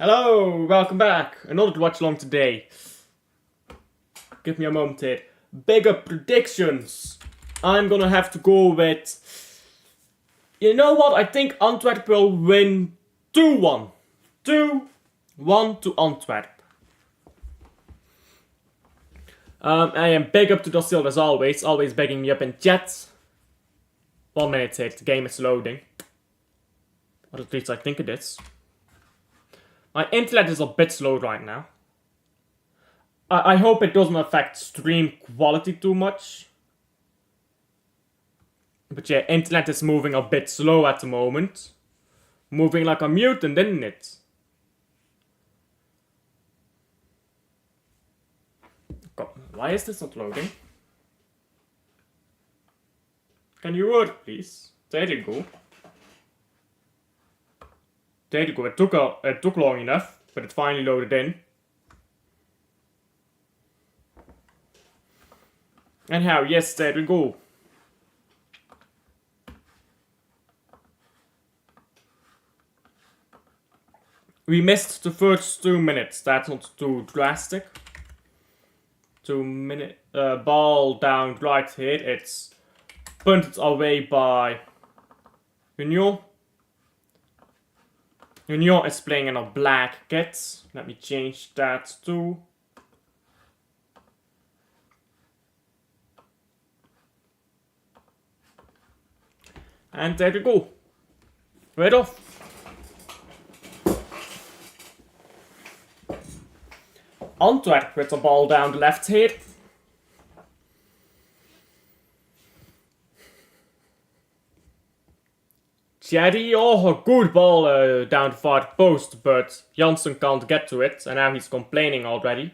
Hello, welcome back. Another Watchalong today. Give me a moment here. Bigger predictions. I'm gonna have to go with... You know what? I think Antwerp will win 2-1. 2-1 to Antwerp. I am big up to Docil as always begging me up in chat. 1 minute here, the game is loading. Or at least I think it is. My internet is a bit slow right now. I hope it doesn't affect stream quality too much. But yeah, internet is moving a bit slow at the moment. Moving like a mutant, isn't it? God, why is this not loading? Can you work, please? There you go. There you go. It took long enough, but it finally loaded in. Anyhow, yes, there we go. We missed the first 2 minutes. That's not too drastic. 2 minute ball down right here. It's punted away by Union. Union is playing in a black kit. Let me change that too. And there we go. Right off. Antwerp with the ball down the left here. Thierry, oh, a good ball down the far post, but Janssen can't get to it, and now he's complaining already.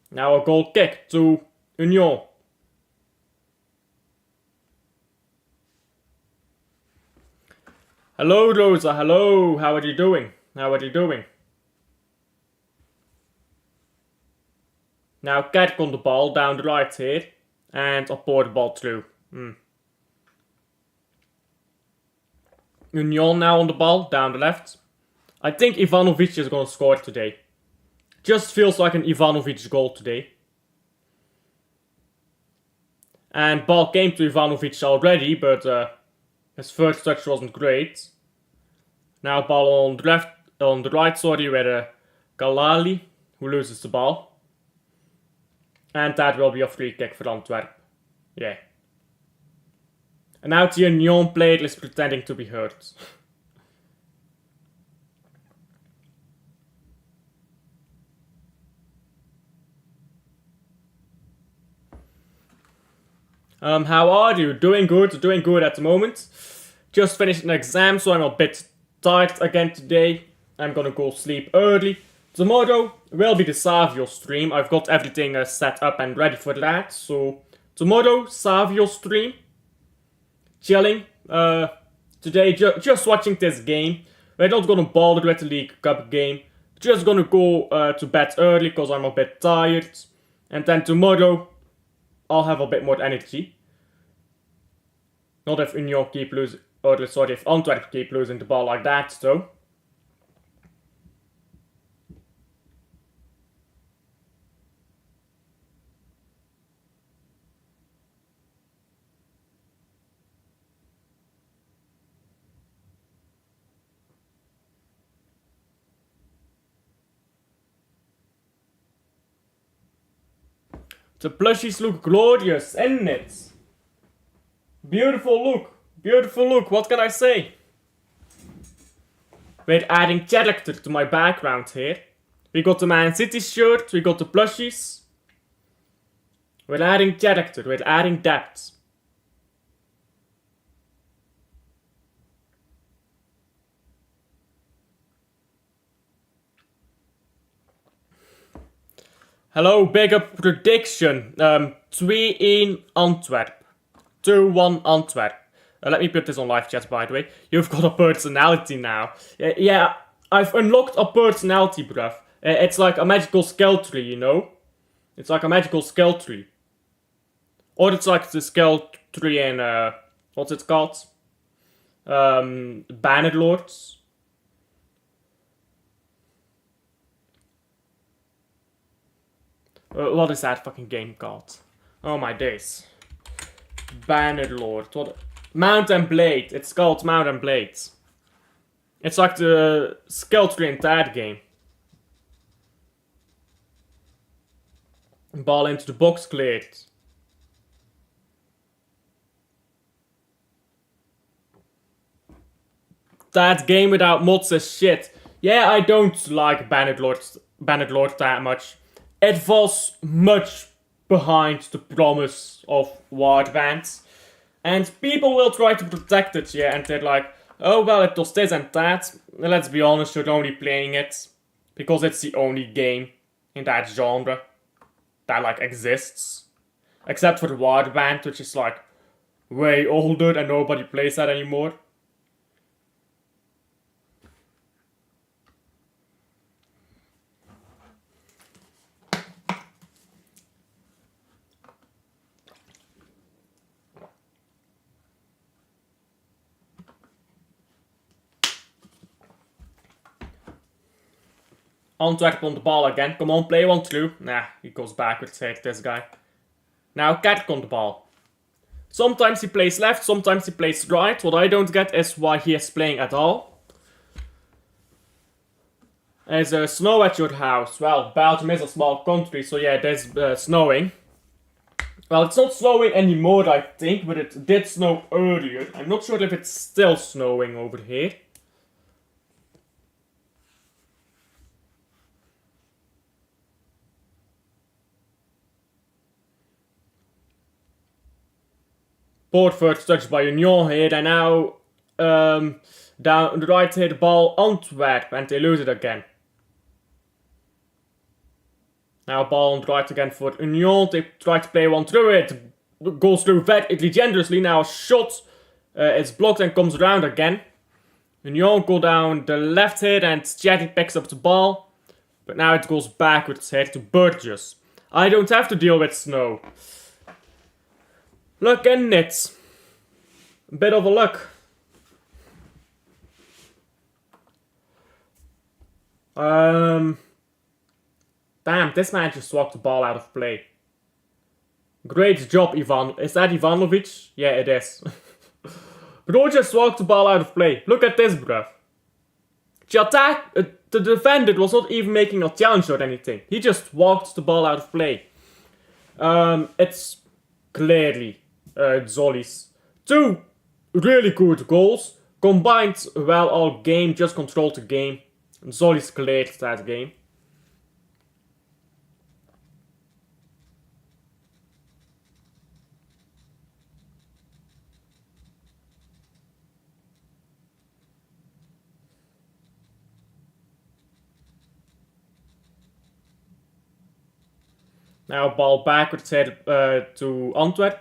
Now a goal kick to Union. Hello Rosa, hello, how are you doing? How are you doing? Now Kerk on the ball down the right here, and Apport the ball through. Union now on the ball, down the left. I think Ivanovic is gonna score today. Just feels like an Ivanovic goal today. And ball came to Ivanovic already, but his first touch wasn't great. Now ball on the left, on the right, sorry, with Galali, who loses the ball. And that will be a free kick for Antwerp. Yeah. And now the Union player is pretending to be hurt. How are you? Doing good at the moment. Just finished an exam, so I'm a bit tired again today. I'm gonna go sleep early. Tomorrow will be the Savio stream. I've got everything set up and ready for that. So tomorrow, Savio stream. Chilling. Today, just watching this game. We're not gonna bother with the League Cup game. Just gonna go to bed early because I'm a bit tired. And then tomorrow, I'll have a bit more energy. Not if Union keep losing, or sorry, if Antwerp keep losing the ball like that, though. The plushies look glorious, isn't it? Beautiful look. Beautiful look, what can I say? We're adding character to my background here. We got the Man City shirt, we got the plushies. We're adding character, we're adding depth. Hello, bigger prediction. 3-1 Antwerp. 2-1 Antwerp. Let me put this on live chat, by the way. You've got a personality now. Yeah, I've unlocked a personality, bruv. It's like a magical skill tree, you know? It's like a magical skill tree. Or it's like the skill tree in, what's it called? Bandit Lords. What is that fucking game called? Oh my days. Bandit Lord. What? Mount and Blade. It's called Mount and Blade. It's like the skill tree in that game. Ball into the box cleared. That game without mods is shit. Yeah, I don't like Bandit Lord that much. It falls much behind the promise of Warband. And people will try to protect it, yeah, and they're like, oh well, it does this and that. Let's be honest, you're only playing it because it's the only game in that genre that like exists. Except for the Warband, which is like way older and nobody plays that anymore. Antwerp on the ball again. Come on, play 1-2. Nah, he goes backwards. Hate this guy. Now Kerk on the ball. Sometimes he plays left, sometimes he plays right. What I don't get is why he is playing at all. There's snow at your house. Well, Belgium is a small country, so yeah, there's snowing. Well, it's not snowing anymore, I think, but it did snow earlier. I'm not sure if it's still snowing over here. Poor first touch by Union here, and now down the right here the ball Antwerp, and they lose it again. Now ball on the right again for Union, they try to play one through it, goes through very generously, now a shot is blocked and comes around again. Union go down the left here and Chatty picks up the ball, but now it goes backwards here to Burgess. I don't have to deal with snow. Look in it. A bit of a luck. Damn, this man just walked the ball out of play. Great job, Ivan. Is that Ivanovic? Yeah, it is. Bro just walked the ball out of play. Look at this, bruv. The defender was not even making a challenge or anything. He just walked the ball out of play. It's clearly Zolly's. Two really good goals. Combined well all game, just controlled the game. Zolly's cleared that game. Now ball backwards head to Antwerp.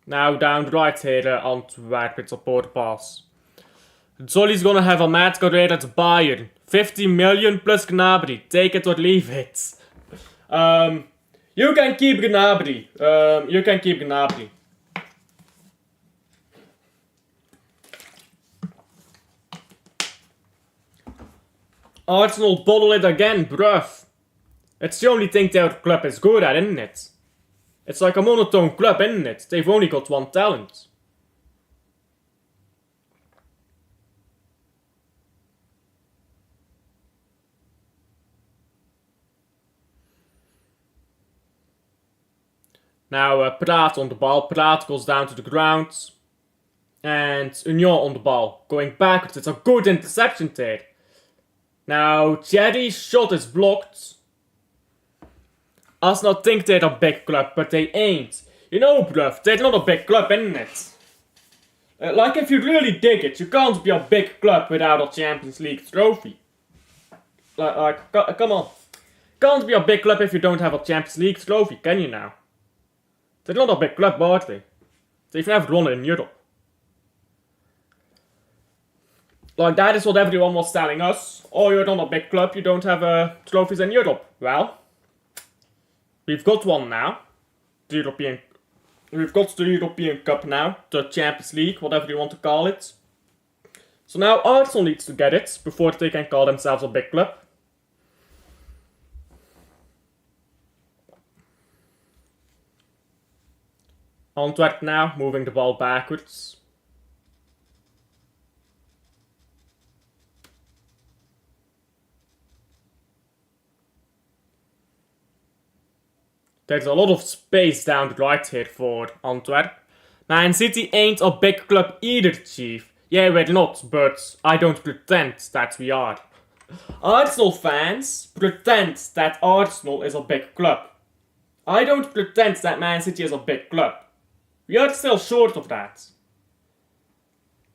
Now down the right here, Antwerp with support pass. Zolly's gonna have a mad career at Bayern. 50 million plus Gnabry. Take it or leave it. You can keep Gnabry. You can keep Gnabry. Arsenal bottle it again, bruv. It's the only thing their club is good at, isn't it? It's like a monotone club, isn't it? They've only got one talent. Now Praat on the ball. Praat goes down to the ground. And Union on the ball. Going backwards. It's a good interception there. Now Thierry's shot is blocked. Arsenal think they're a big club, but they ain't. You know, bruv, they're not a big club, isn't it? Like, if you really dig it, you can't be a big club without a Champions League trophy. Come on. Can't be a big club if you don't have a Champions League trophy, can you now? They're not a big club, are they? They've never won it in Europe. Like, that is what everyone was telling us. Oh, you're not a big club, you don't have trophies in Europe. Well, we've got one now. We've got the European Cup now. The Champions League, whatever you want to call it. So now Arsenal needs to get it before they can call themselves a big club. Antwerp now, moving the ball backwards. There's a lot of space down the right here for Antwerp. Man City ain't a big club either, Chief. Yeah, we're not, but I don't pretend that we are. Arsenal fans pretend that Arsenal is a big club. I don't pretend that Man City is a big club. We are still short of that.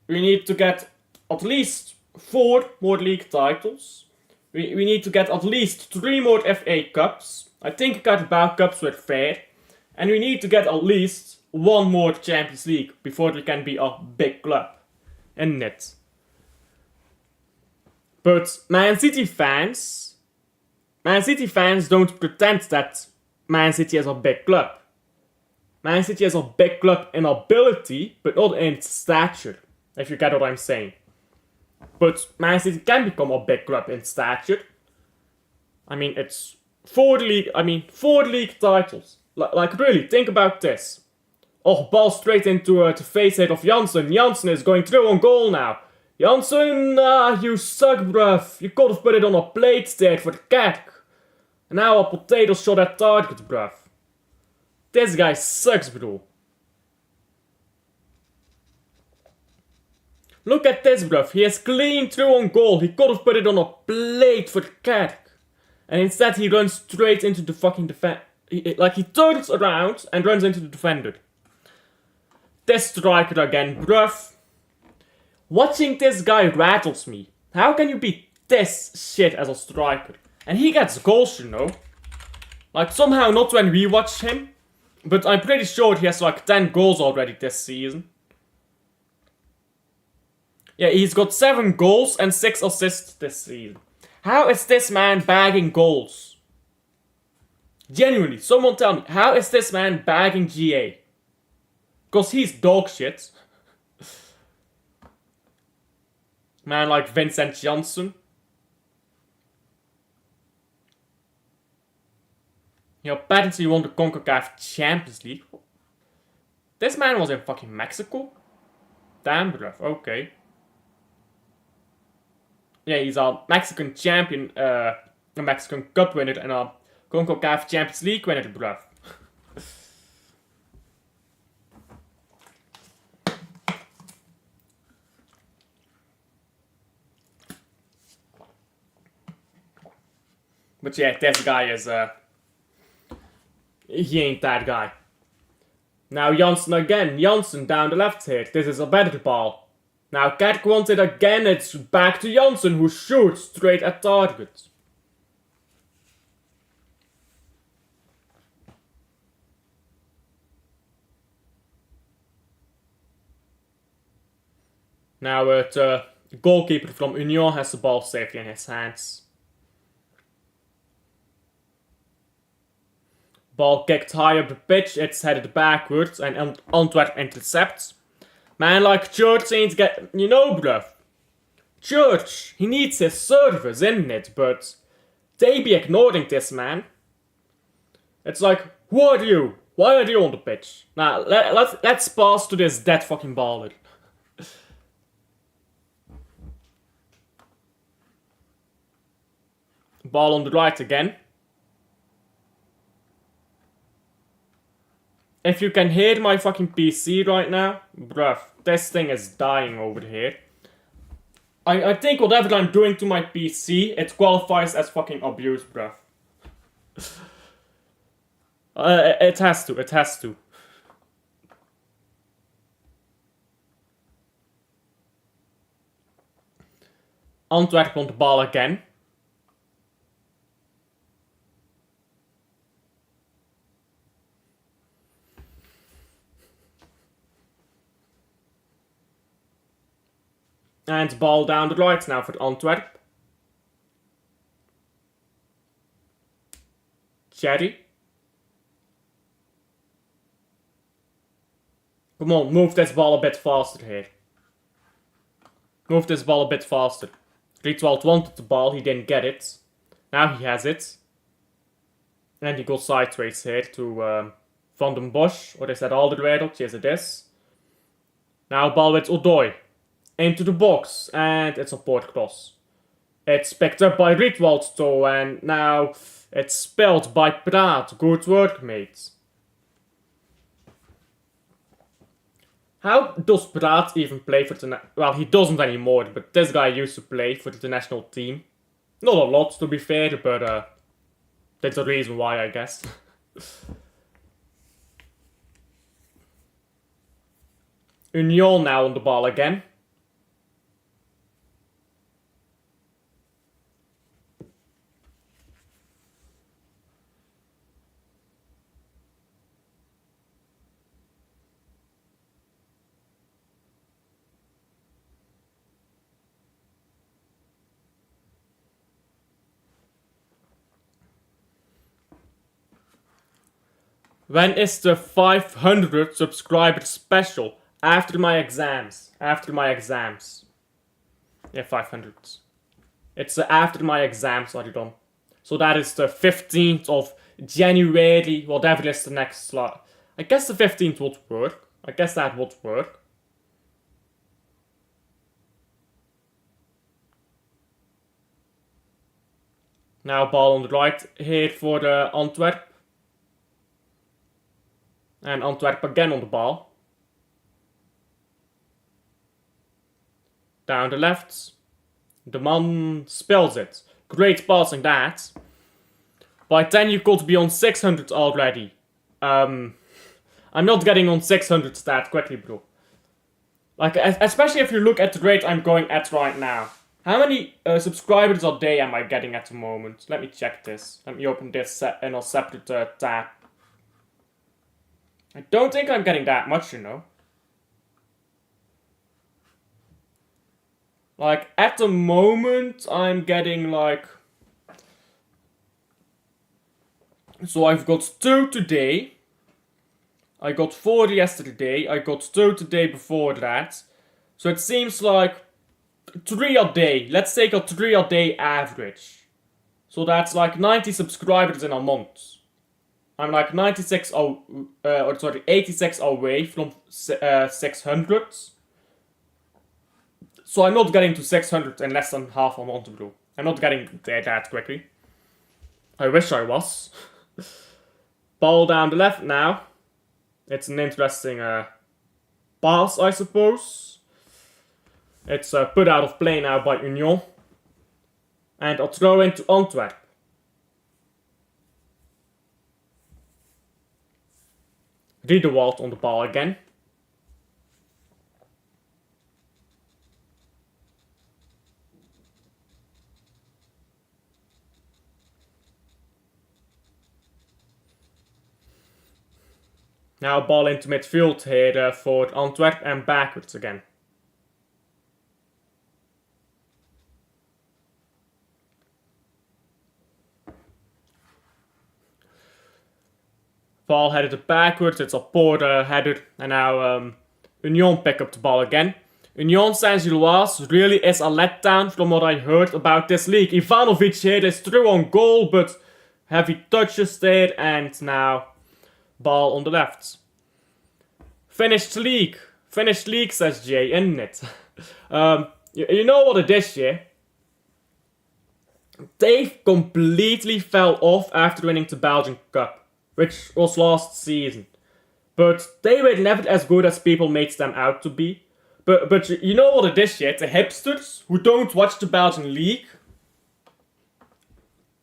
We need to get at least 4 more league titles. We need to get at least 3 more FA Cups. I think Carabao Cups were fair. And we need to get at least 1 more Champions League before we can be a big club. And it. But Man City fans don't pretend that Man City is a big club. Man City is a big club in ability, but not in stature, if you get what I'm saying. But Man City can become a big club in stature. I mean, it's 4 league titles. Like really, think about this. Oh, ball straight into the face head of Janssen. Janssen is going through on goal now. Janssen, you suck, bruv. You could have put it on a plate there for the cat. And now a potato shot at target, bruv. This guy sucks, bro. Look at this, bruv. He has clean through on goal. He could have put it on a plate for the cat. And instead he runs straight into the fucking defense. Like, he turns around and runs into the defender. This striker again, bruv. Watching this guy rattles me. How can you be this shit as a striker? And he gets goals, you know. Like, somehow not when we watch him. But I'm pretty sure he has like 10 goals already this season. Yeah, he's got 7 goals and 6 assists this season. How is this man bagging goals? Genuinely, someone tell me, how is this man bagging GA? Because he's dog shit. Man like Vincent Janssen. He apparently won the CONCACAF Champions League. This man was in fucking Mexico? Damn, bruv, okay. Yeah, he's a Mexican champion, a Mexican Cup winner and a CONCACAF Champions League winner, bruv. But yeah, this guy is, he ain't that guy. Now Janssen again. Janssen down the left here. This is a better ball. Now Kerk wants it again. It's back to Janssen, who shoots straight at target. Now the goalkeeper from Union has the ball safely in his hands. Ball kicked high up the pitch, it's headed backwards, and Antwerp intercepts. Man like Church ain't get... You know, bruv. Church, he needs his service, isn't it? But they be ignoring this, man. It's like, who are you? Why are you on the pitch? Now, let's pass to this dead fucking baller. Ball on the right again. If you can hear my fucking PC right now, bruv, this thing is dying over here. I think whatever I'm doing to my PC, it qualifies as fucking abuse, bruv. It has to. Antwerp on the ball again. And ball down the right now for Antwerp. Cherry. Come on, move this ball a bit faster here. Move this ball a bit faster. Rietwold wanted the ball, he didn't get it. Now he has it. And he goes sideways here to Van den Bosch. Or is that Alderweireld? Yes, it is. Now ball with Odoi. Into the box. And it's a port cross. It's picked up by Rietwold though. And now it's spilled by Praat. Good work, mates. How does Praat even play for the... Well, he doesn't anymore, but this guy used to play for the national team. Not a lot, to be fair, but that's the reason why, I guess. Union now on the ball again. When is the 500 subscriber special? After my exams. After my exams. Yeah, 500. It's after my exams are done. So that is the 15th of January. Whatever is the next slot. I guess the 15th would work. I guess that would work. Now ball on the right here for Antwerp. And Antwerp again on the ball. Down the left. The man spills it. Great passing that. By 10 you could be on 600 already. I'm not getting on 600 that quickly, bro. Like, especially if you look at the rate I'm going at right now. How many subscribers a day am I getting at the moment? Let me check this. Let me open this in a separate tab. I don't think I'm getting that much, you know. Like, at the moment, I'm getting like... So I've got 2 today. I got 4 yesterday. I got 2 today before that. So it seems like 3 a day. Let's take a 3 a day average. So that's like 90 subscribers in a month. I'm like 86 away from 600. So I'm not getting to 600 in less than half a month, bro. I'm not getting there that quickly. I wish I was. Ball down the left now. It's an interesting pass, I suppose. It's put out of play now by Union. And a throw into Antwerp. Riedewald on the ball again. Now ball into midfield here for Antwerp and backwards again. Ball headed backwards, it's a poor header, and now Union pick up the ball again. Union Saint-Gilloise really is a letdown from what I heard about this league. Ivanovic here is through on goal, but heavy touches there, and now ball on the left. Finished league, says Jay, isn't it? You know what it is, yeah? They completely fell off after winning the Belgian Cup, which was last season. But they were never as good as people made them out to be. But you know what it is yet? The hipsters who don't watch the Belgian league,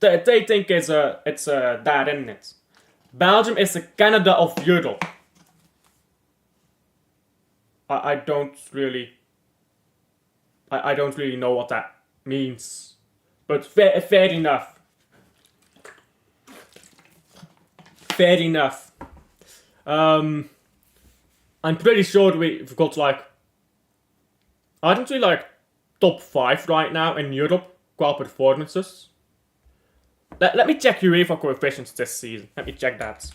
they think it's that, isn't it? Belgium is the Canada of Europe. I don't really know what that means. But fair enough. Fair enough. I'm pretty sure we've got like... Aren't we like top 5 right now in Europe qua performances. Let me check UEFA coefficients this season. Let me check that.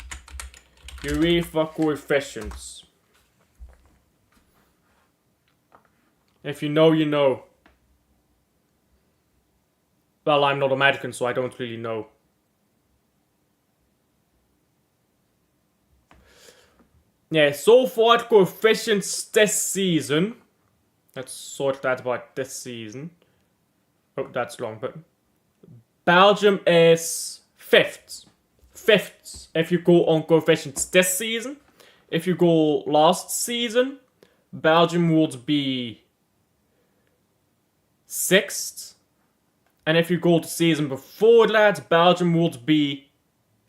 UEFA coefficients. If you know, you know. Well, I'm not American, so I don't really know. Yeah, so far coefficients this season. Let's sort that by this season. Oh, that's wrong, but Belgium is 5th. 5th if you go on coefficients this season. If you go last season, Belgium would be 6th. And if you go the season before that, Belgium would be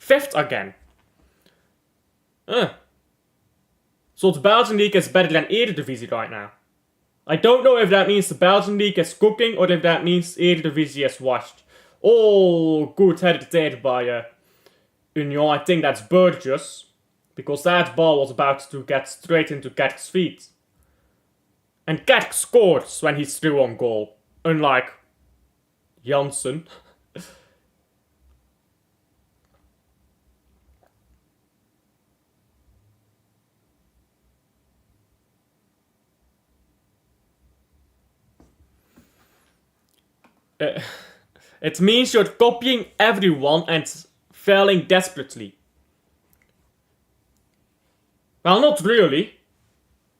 5th again. So the Belgian League is better than Eredivisie right now. I don't know if that means the Belgian League is cooking or if that means Eredivisie is washed. Oh, good headed there by Union. I think that's Burgess. Because that ball was about to get straight into Kerk's feet. And Kerk scores when he's through on goal. Unlike Janssen. It means you're copying everyone and failing desperately. Well, not really.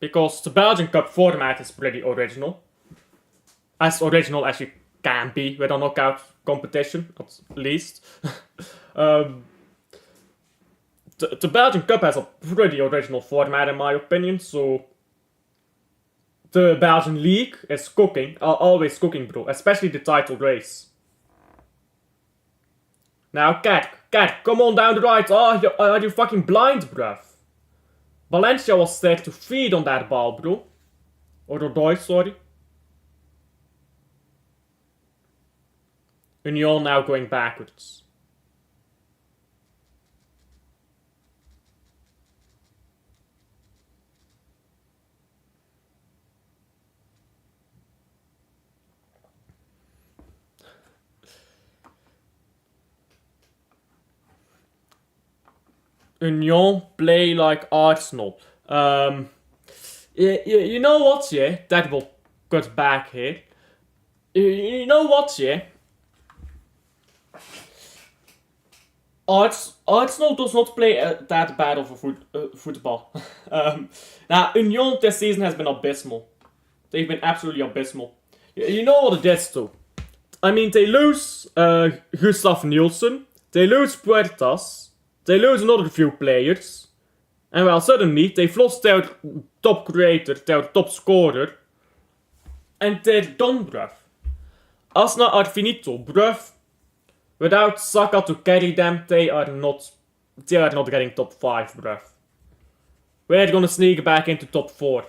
Because the Belgian Cup format is pretty original. As original as you can be with a knockout competition, at least. The Belgian Cup has a pretty original format in my opinion, so the Belgian League is cooking, always cooking, bro, especially the title race. Now, Kerk, come on down the right. Oh, are you fucking blind, bruv? Valencia was there to feed on that ball, bro. Or Rodoi, sorry. Union now going backwards. Union play like Arsenal. You know what, yeah? That will cut back here. You know what, yeah? Arsenal does not play that bad of a football. Now, Union this season has been abysmal. They've been absolutely abysmal. You know what it is, though. I mean, they lose Gustav Nielsen. They lose Puertas. They lose another few players. And well, suddenly, they've lost their top creator, their top scorer. And they're done, bruv. Asna are finito, bruv. Without Saka to carry them, they are not getting top 5, bruv. We're gonna sneak back into top 4.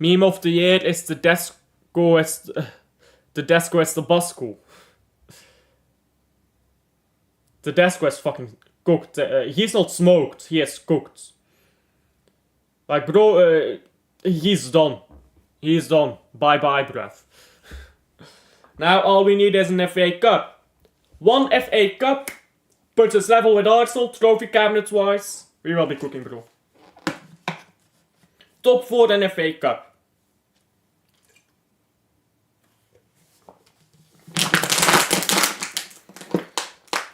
Meme of the year is the Desco is the Basco. The Desco is fucking cooked. He's not smoked, he is cooked. Like, bro, he's done. He's done. Bye-bye, bruv. Now all we need is an FA Cup. One FA Cup puts us level with Arsenal, trophy cabinet-wise. We will be cooking, bro. Top 4 and FA Cup.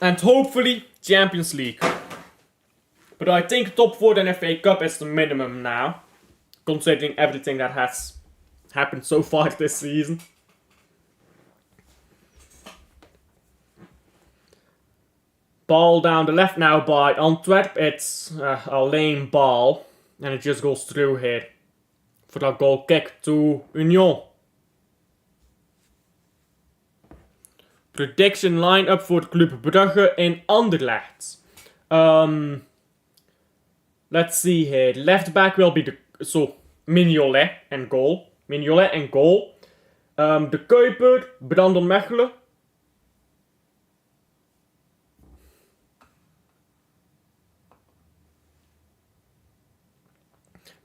And hopefully Champions League. But I think top 4 and FA Cup is the minimum now. Considering everything that has happened so far this season. Ball down the left now by Antwerp. It's a lame ball. And it just goes through here. For a goal kick to Union. Prediction line-up for Club Brugge in Anderlecht. Let's see here. Left back will be Mignolet and goal. Mignolet and goal. De Kuiper, Brandon Mechelen.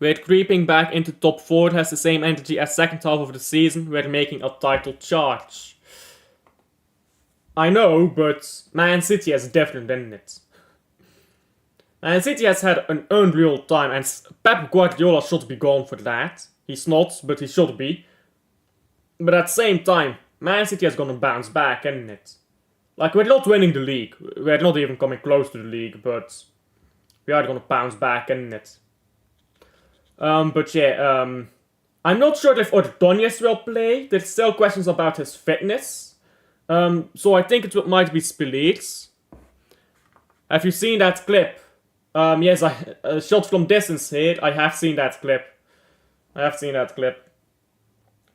We're creeping back into top 4, has the same energy as second half of the season, we're making a title charge. I know, but Man City has different than it. Man City has had an unreal time, and Pep Guardiola should be gone for that. He's not, but he should be. But at the same time, Man City is gonna bounce back, isn't it? Like, we're not winning the league. We're not even coming close to the league, but we are gonna bounce back, isn't it? But yeah, I'm not sure if Ordóñez will play. There's still questions about his fitness. So I think it might be Spilic. Have you seen that clip? Yes, shot from distance here. I have seen that clip.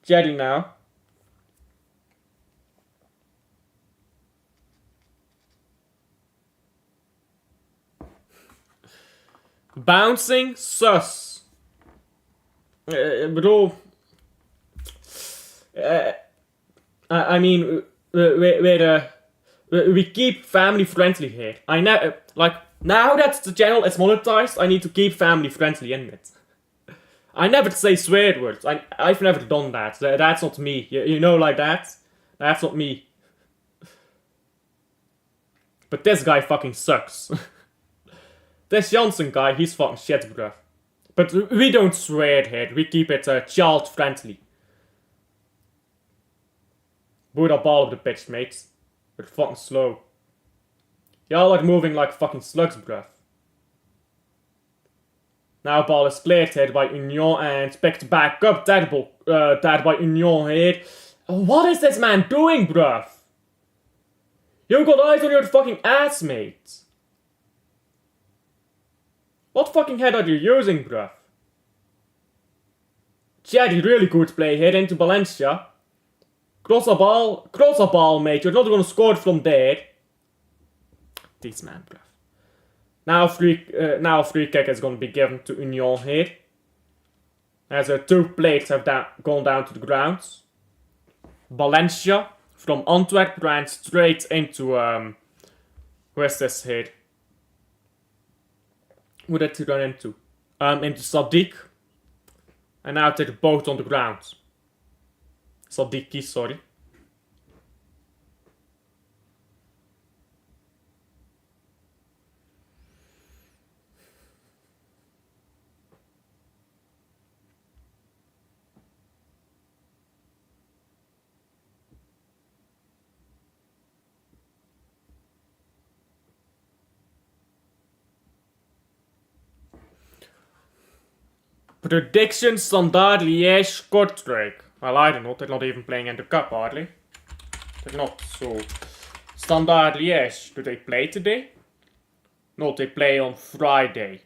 Check it now. Bouncing sus. Bro. I mean, we keep family friendly here. I never now that the channel is monetized, I need to keep family friendly in it. I never say swear words. I've never done that. That's not me. You know, like that. That's not me. But this guy fucking sucks. This Janssen guy, he's fucking shit, bruh. But we don't swear here. We keep it child friendly. Boot a ball of the pitch, mates. We're fucking slow. Y'all are moving like fucking slugs, bruv. Now ball is cleared here by Union and picked back up. That by Union here. What is this man doing, bruv? You got eyes on your fucking ass, mate. What fucking head are you using, bruv? Chatty, really good play here into Valencia. Cross a ball, mate. You're not gonna score from there. This man, bruv. Now free kick is gonna be given to Union here. As 2 plates have gone down to the ground. Valencia from Antwerp ran straight into where's this here? Who did he run into? Into Sadiq. And now they're both on the ground. Sadiki, sorry. Prediction Standard Liège Kortrijk. Well, I don't know, they're not even playing in the cup hardly. They're not, so... Standard Liège, do they play today? No, they play on Friday.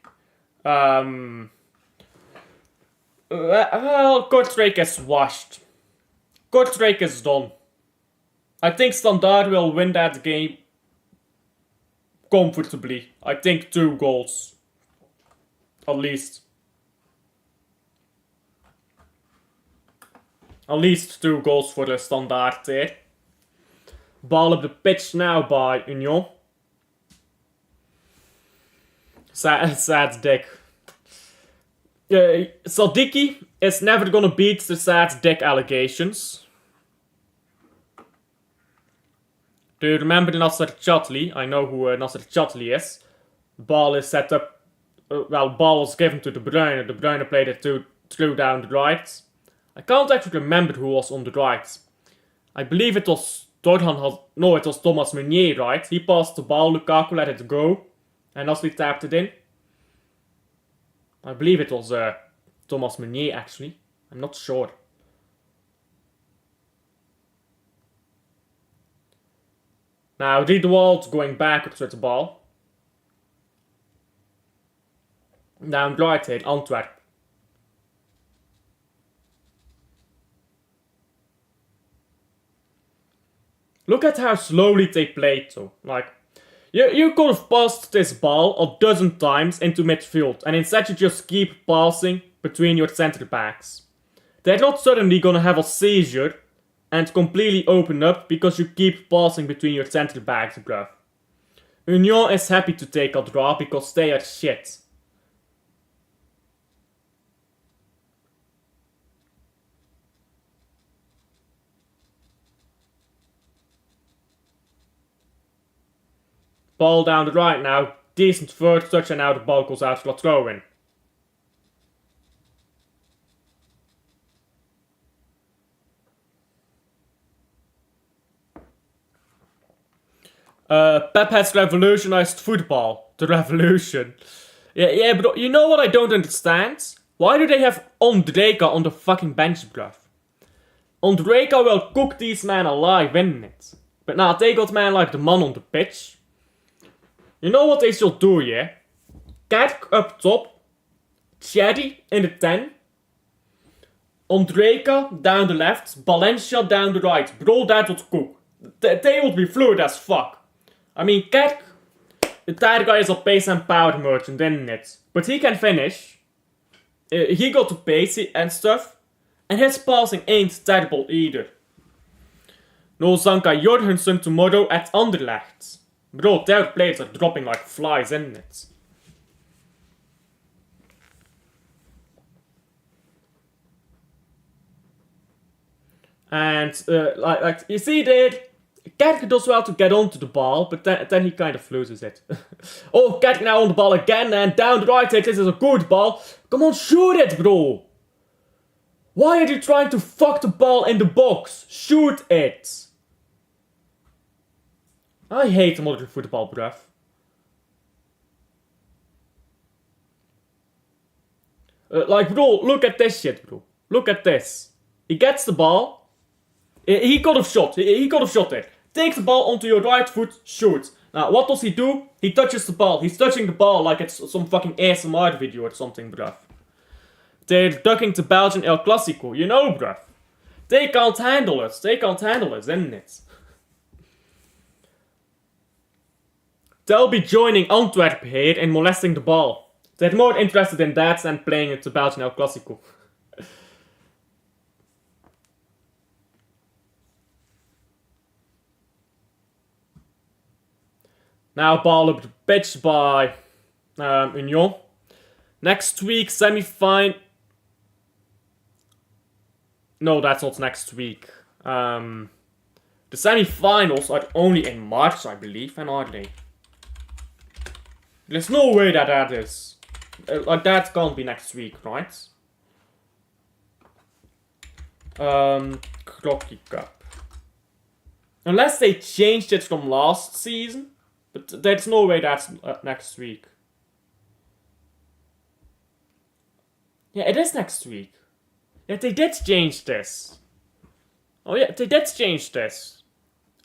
Well, Kortrijk is washed. Kortrijk is done. I think Standard will win that game comfortably. I think 2 goals. At least. At least 2 goals for the Standard there. Ball up the pitch now by Union. Sad dick. Sadiki is never gonna beat the sad dick allegations. Do you remember Nasser Chatli? I know who Nasser Chatli is. Ball is set up. Ball was given to De Bruyne. De Bruyne played it through down the right. I can't actually remember who was on the right. I believe it was no, it was Thomas Meunier, right? He passed the ball, Lukaku let it go, and Nasri tapped it in. I believe it was Thomas Meunier, actually. I'm not sure. Now, Riedewald going backwards with the ball. Down right here, Antwerp. Look at how slowly they played though. Like, you could have passed this ball a dozen times into midfield, and instead you just keep passing between your centre backs. They're not suddenly gonna have a seizure and completely open up because you keep passing between your centre backs, bruv. Union is happy to take a draw because they are shit. Ball down the right now. Decent first touch and now the ball goes out for a throw in. Pep has revolutionized football. The revolution. Yeah, but you know what I don't understand? Why do they have Ondrejka on the fucking bench, bruv? Ondrejka will cook these men alive, isn't it? But now they got man like the man on the pitch. You know what they should do, yeah? Cat up top. Cherry in the 10. Ondrejka down the left. Valencia down the right. Bro, that would cook. They would be fluid as fuck. I mean, Cat, that guy is a pace and power merchant, isn't it? But he can finish. He got the pace and stuff. And his passing ain't terrible either. No Zanka Jorgensen tomorrow at Anderlecht. Bro, their players are dropping like flies, isn't it? And, like you see there, Kerk does well to get onto the ball, but then he kind of loses it. Oh, Kerk now on the ball again, and down the right side, this is a good ball. Come on, shoot it, bro! Why are you trying to fuck the ball in the box? Shoot it! I hate modern football, bruv. Like, bro, look at this shit, bro. Look at this. He gets the ball. He could have shot. He could have shot it. Takes the ball onto your right foot, shoots. Now, what does he do? He touches the ball. He's touching the ball like it's some fucking ASMR video or something, bruv. They're ducking to Belgian El Clasico, you know, bruv. They can't handle it. They can't handle it, isn't it? They'll be joining Antwerp here and molesting the ball. They're more interested in that than playing it to Belgian El Clasico. Now ball up the pitch by Union. Next week, semi-final. No, that's not next week. The semi-finals are only in March, I believe, and are they? There's no way that is. Like, that can't be next week, right? CROKY Cup. Unless they changed it from last season. But there's no way that's next week. Yeah, it is next week. Yeah, they did change this. Oh yeah, they did change this.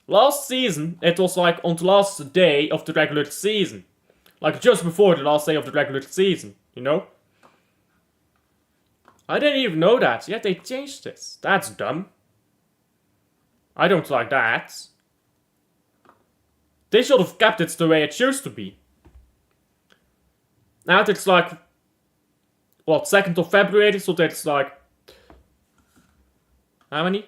Last season, it was like on the last day of the regular season. Like just before the last day of the regular season, you know? I didn't even know that. Yeah, they changed this. That's dumb. I don't like that. They should have kept it the way it used to be. Now it's like, what, 2nd of February, so that's like, how many?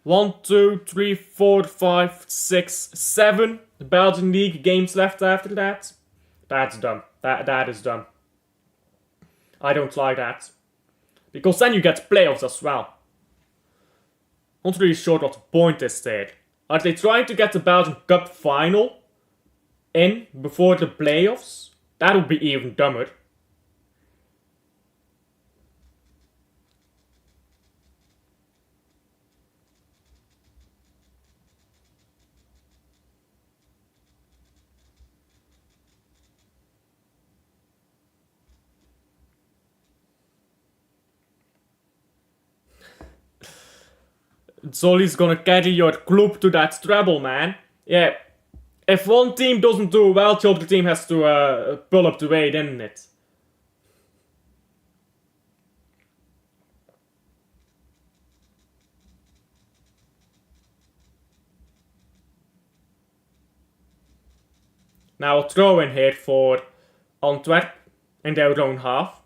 1, 2, 3, 4, 5, 6, 7 Belgian League games left after that. That's dumb. That is dumb. I don't like that. Because then you get playoffs as well. Not really sure what the point is there. Are they trying to get the Belgian Cup final in before the playoffs? That would be even dumber. Zolly's gonna carry your club to that treble, man. Yeah, if one team doesn't do well, the other team has to pull up the weight, isn't it? Now a throw in here for Antwerp in their own half.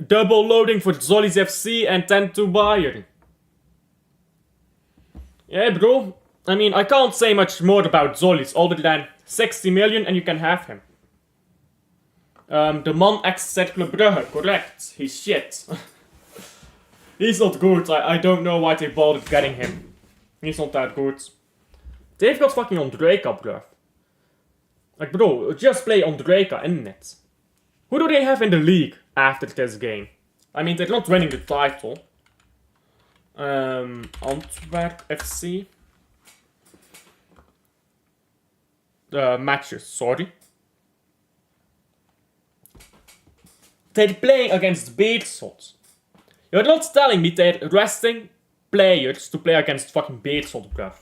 Double loading for Zolly's FC and 10 to Bayern. Yeah, bro. I mean, I can't say much more about Zolly's other than 60 million and you can have him. The man ex Cercle Brugge, correct. He's shit. He's not good. I don't know why they bothered getting him. He's not that good. They've got fucking Ondrejka, bruv. Like, bro, just play Ondrejka, isn't it? Who do they have in the league after this game? I mean, they're not winning the title. Antwerp FC. Matches, sorry. They're playing against Beerschot. You're not telling me they're resting players to play against fucking Beerschot, bruv.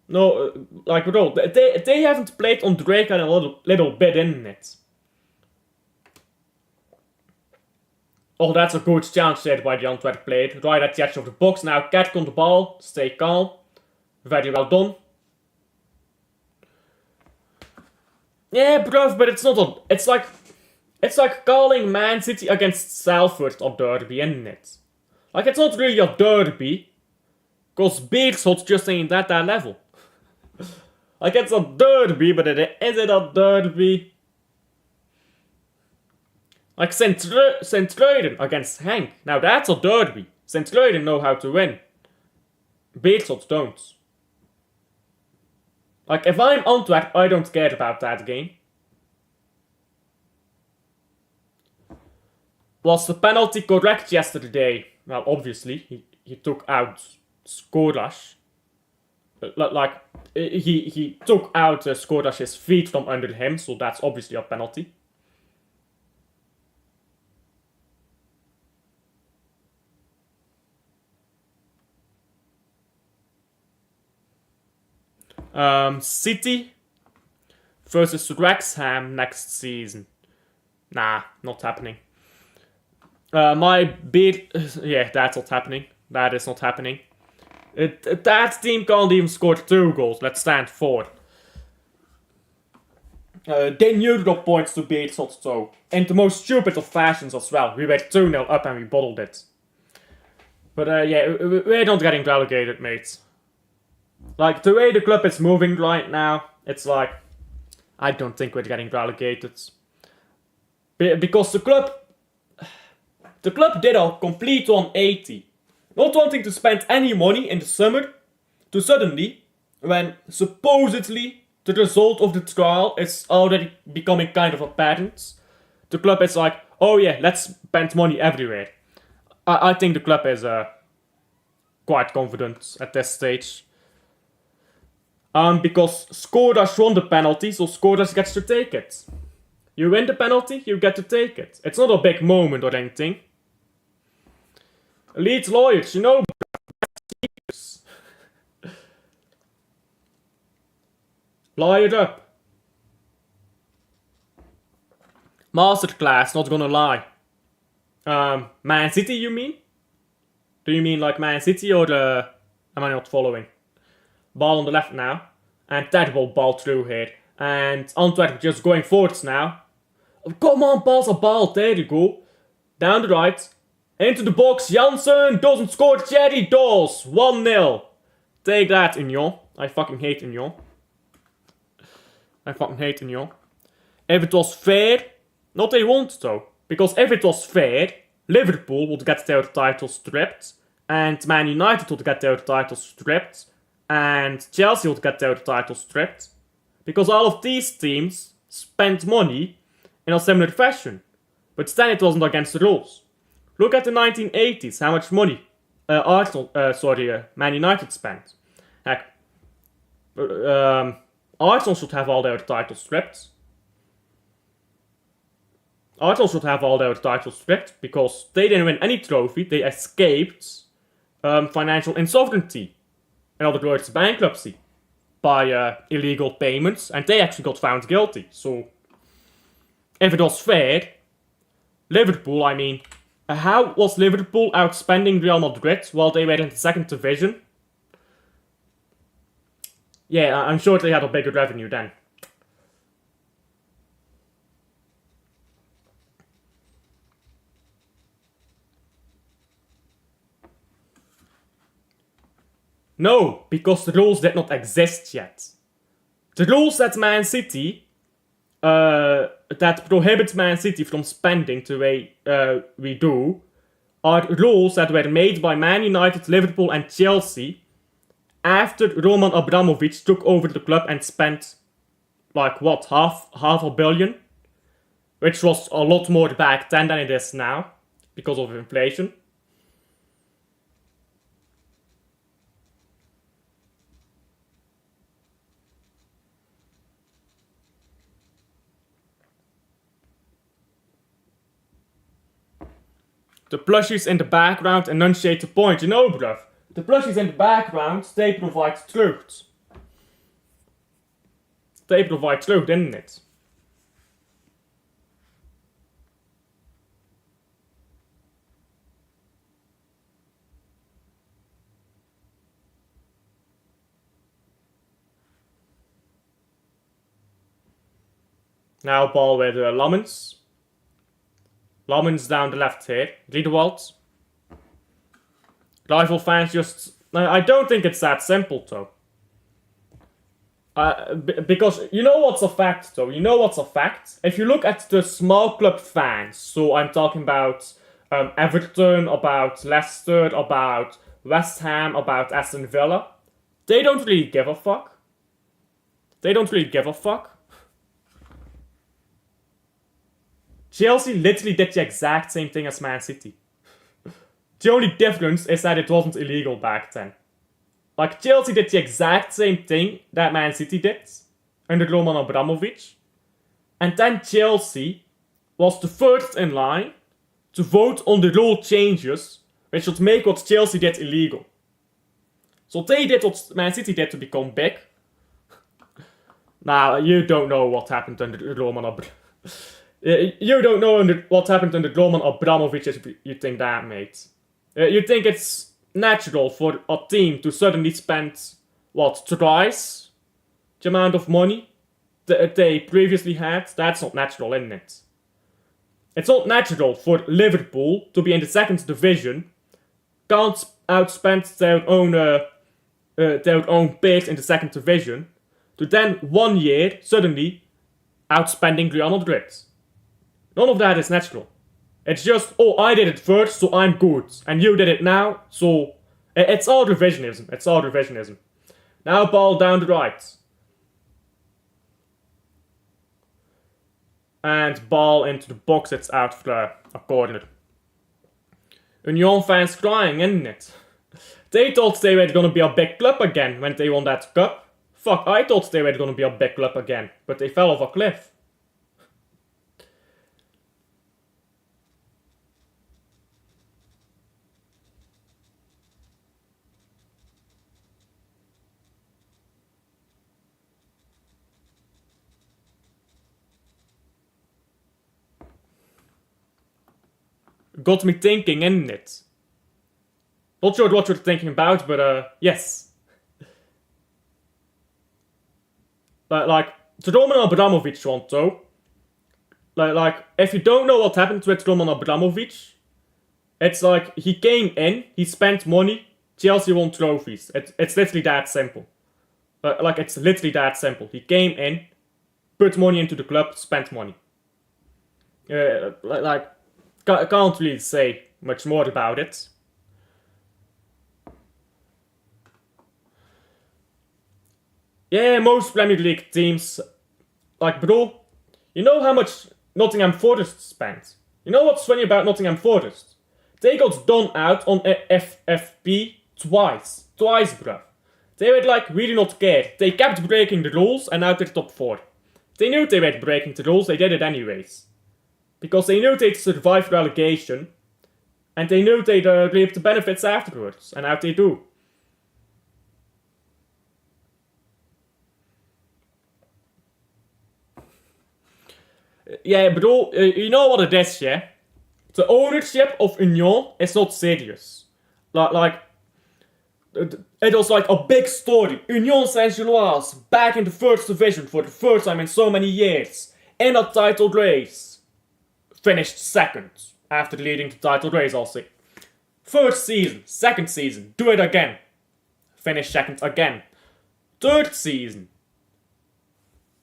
No, like, bro, they haven't played on Drake in a little bit, isn't it? Oh, that's a good chance there by the Antwerp played. Right at the edge of the box. Now, Cat on the ball. Stay calm. Very well done. Yeah, bruv, but it's not a... It's like calling Man City against Salford a derby, isn't it? Like, it's not really a derby. Because Beerschot just ain't at that level. Like, it's a derby, but is it a derby? Like, Sint-Truiden against Henk. Now, that's a derby. Sint-Truiden know how to win. Beerschot don't. Like, if I'm Antwerp, I don't care about that game. Was the penalty correct yesterday? Well, obviously, he took out Skorash. Like, he took out Skorash's feet from under him, so that's obviously a penalty. City versus Wrexham next season. Nah, not happening. Yeah, that's not happening. That is not happening. That team can't even score 2 goals. Let's stand 4. They knew the points to beat so. In the most stupid of fashions as well. We were 2-0 up and we bottled it. But yeah, we're not getting relegated, mates. Like, the way the club is moving right now, it's like, I don't think we're getting relegated. Because the club did a complete 180. Not wanting to spend any money in the summer, to suddenly, when supposedly the result of the trial is already becoming kind of apparent, the club is like, oh yeah, let's spend money everywhere. I think the club is quite confident at this stage. Because Skorash won the penalty, so Skorash gets to take it. You win the penalty, you get to take it. It's not a big moment or anything. Leeds lawyers, you know. Lawyer it up. Masterclass, not gonna lie. Man City, you mean? Do you mean like Man City or am I not following? Ball on the left now. And terrible ball through here. And Antwerp just going forwards now. Come on, pass a ball. There you go. Down the right. Into the box. Janssen doesn't score. Jerry does. 1-0. Take that, Union. I fucking hate Union. If it was fair, not they won't though. Because if it was fair, Liverpool would get their title stripped. And Man United would get their title stripped. And Chelsea would get their title stripped. Because all of these teams spent money in a similar fashion. But then it wasn't against the rules. Look at the 1980s, how much money Man United spent. Heck, Arsenal should have all their titles stripped. Because they didn't win any trophy, they escaped financial insolvency. In other words, bankruptcy. By illegal payments, and they actually got found guilty. So, if it was fair, Liverpool, I mean, how was Liverpool outspending Real Madrid while they were in the second division? Yeah, I'm sure they had a bigger revenue then. No, because the rules did not exist yet. The rules that Man City, that prohibit Man City from spending the way we do, are rules that were made by Man United, Liverpool and Chelsea after Roman Abramovich took over the club and spent like what, half a billion? Which was a lot more back then than it is now because of inflation. The plushies in the background enunciate the point, you know, bruv. The plushies in the background, they provide truth. They provide truth, isn't it? Now ball with Lammens. Lammens down the left here. Riedewald. Rival fans just... I don't think it's that simple, though. Because you know what's a fact, though? You know what's a fact? If you look at the small club fans, so I'm talking about Everton, about Leicester, about West Ham, about Aston Villa, they don't really give a fuck. They don't really give a fuck. Chelsea literally did the exact same thing as Man City. The only difference is that it wasn't illegal back then. Like, Chelsea did the exact same thing that Man City did under Roman Abramovich. And then Chelsea was the first in line to vote on the rule changes which would make what Chelsea did illegal. So they did what Man City did to become big. Now, you don't know what happened under Roman Abramovich. You don't know what happened under Roman Abramovich if you think that, mate. You think it's natural for a team to suddenly spend, what, twice the amount of money that they previously had? That's not natural, isn't it? It's not natural for Liverpool to be in the second division, can't outspend their own peers in the second division, to then 1 year suddenly outspending Real Madrid. None of that is natural. It's just, oh, I did it first, so I'm good. And you did it now, so... It's all revisionism. It's all revisionism. Now ball down the right. And ball into the box, it's out for a corner. Union fans crying, isn't it? They thought they were gonna be a big club again when they won that cup. Fuck, I thought they were gonna be a big club again, but they fell off a cliff. Got me thinking, isn't it? Not sure what you're thinking about, but yes. Like, the Roman Abramovich one, though. Like, if you don't know what happened with Roman Abramovich, it's like, he came in, he spent money, Chelsea won trophies. It's literally that simple. Like, it's literally that simple. He came in, put money into the club, spent money. I can't really say much more about it. Yeah, most Premier League teams, like, bro, you know how much Nottingham Forest spent? You know what's funny about Nottingham Forest? They got done out on FFP twice. Twice, bruv. They would like really not care. They kept breaking the rules and now they're top 4. They knew they were breaking the rules, they did it anyways. Because they knew they'd survive relegation, and they knew they'd reap the benefits afterwards, and how they do. Yeah, bro, you know what it is, yeah? The ownership of Union is not serious. Like, it was like a big story. Union Saint-Gilloise back in the first division for the first time in so many years, in a title race. Finished second after leading the title race, I'll say. First season, second season, do it again. Finish second again. Third season.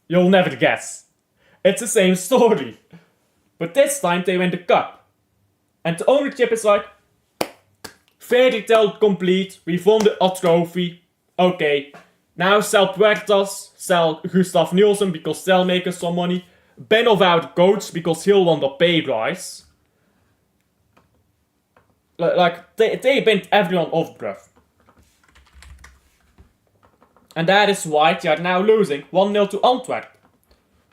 You'll never guess. It's the same story. But this time they win the cup. And the ownership is like, Fairy tale complete. We won a trophy. Okay. Now sell Puertas, sell Gustav Nielsen because they'll make us some money. Ben without coach because he'll want the pay rise. Like, they bent everyone off, bruv. And that is why they are now losing 1-0 to Antwerp.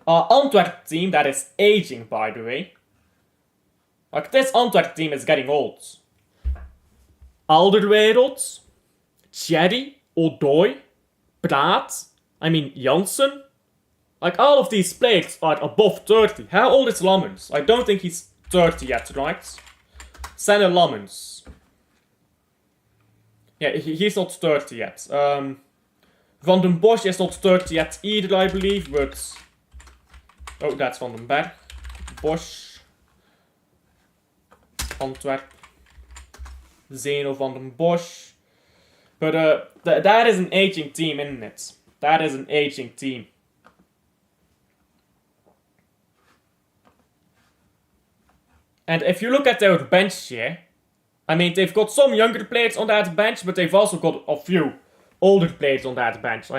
Our Antwerp team that is aging, by the way. Like, this Antwerp team is getting old. Alderweireld, Thierry, Odoi, Praat, Janssen. Like, all of these players are above 30. How old is Lammens? I don't think he's 30 yet, right? Sander Lammens. Yeah, he's not 30 yet. Van den Bosch is not 30 yet either, I believe, but... Oh, that's Van den Berg. Bosch. Antwerp. Zeno van den Bosch. But that is an aging team, isn't it? That is an aging team. And if you look at their bench here, they've got some younger players on that bench, but they've also got a few older players on that bench.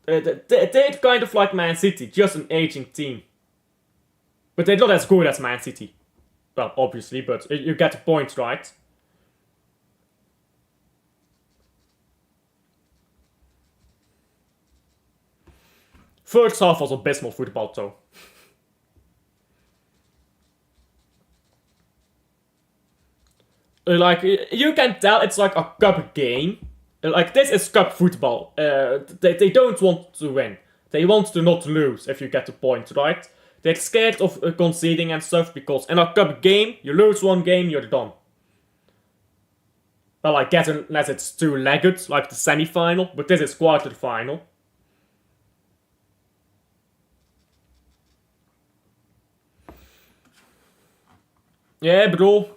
They're kind of like Man City, just an aging team. But they're not as good as Man City. Well, obviously, but you get the point, right? First half was abysmal football, though. Like, you can tell it's like a cup game. Like, this is cup football. They don't want to win. They want to not lose, if you get the point, right? They're scared of conceding and stuff, because in a cup game, you lose one game, you're done. Well, I guess unless it's two-legged, like the semi-final, but this is quarter-final. Yeah, bro.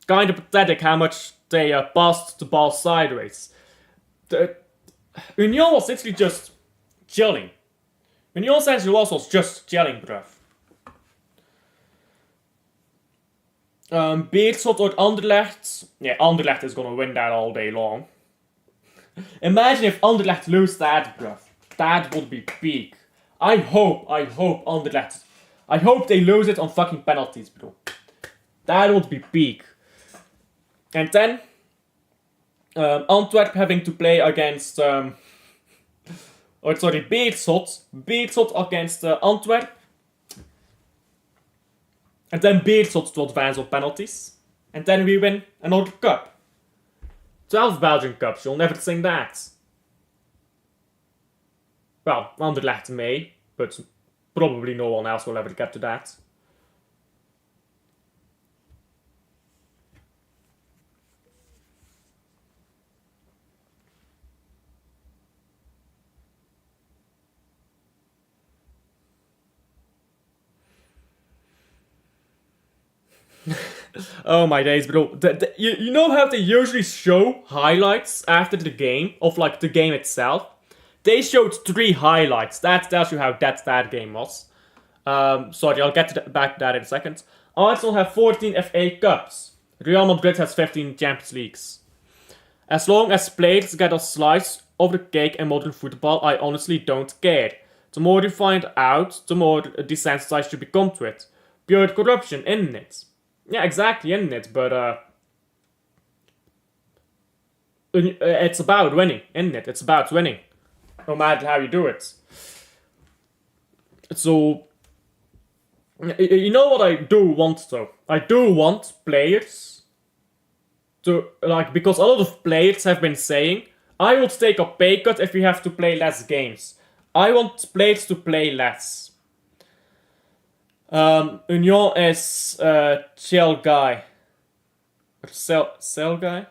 Kind of pathetic how much they passed the ball sideways. Union was literally just chilling. Union Saint-Gilloise was just chilling, bruv. Beerschot or Anderlecht. Yeah, Anderlecht is gonna win that all day long. Imagine if Anderlecht lose that, bruv. That would be peak. I hope Anderlecht... I hope they lose it on fucking penalties, bro. That would be peak. And then... Antwerp having to play against... Beerschot. Beerschot against Antwerp. And then Beerschot to advance on penalties. And then we win another cup. 12 Belgian Cups, you'll never sing that. Well, Anderlecht may, but probably no one else will ever get to that. Oh my days, bro. You know how they usually show highlights after the game, of like the game itself? They showed 3 highlights. That tells you how that game was. Sorry, I'll get back to that in a second. Arsenal have 14 FA Cups. Real Madrid has 15 Champions Leagues. As long as players get a slice of the cake in modern football, I honestly don't care. The more you find out, the more desensitized you become to it. Pure corruption, isn't it? Yeah, exactly, isn't it? But, it's about winning, isn't it? It's about winning. No matter how you do it. So, you know what I do want, though? I do want players to, like, because a lot of players have been saying, I would take a pay cut if we have to play less games. I want players to play less. Union is chill guy. Sell guy?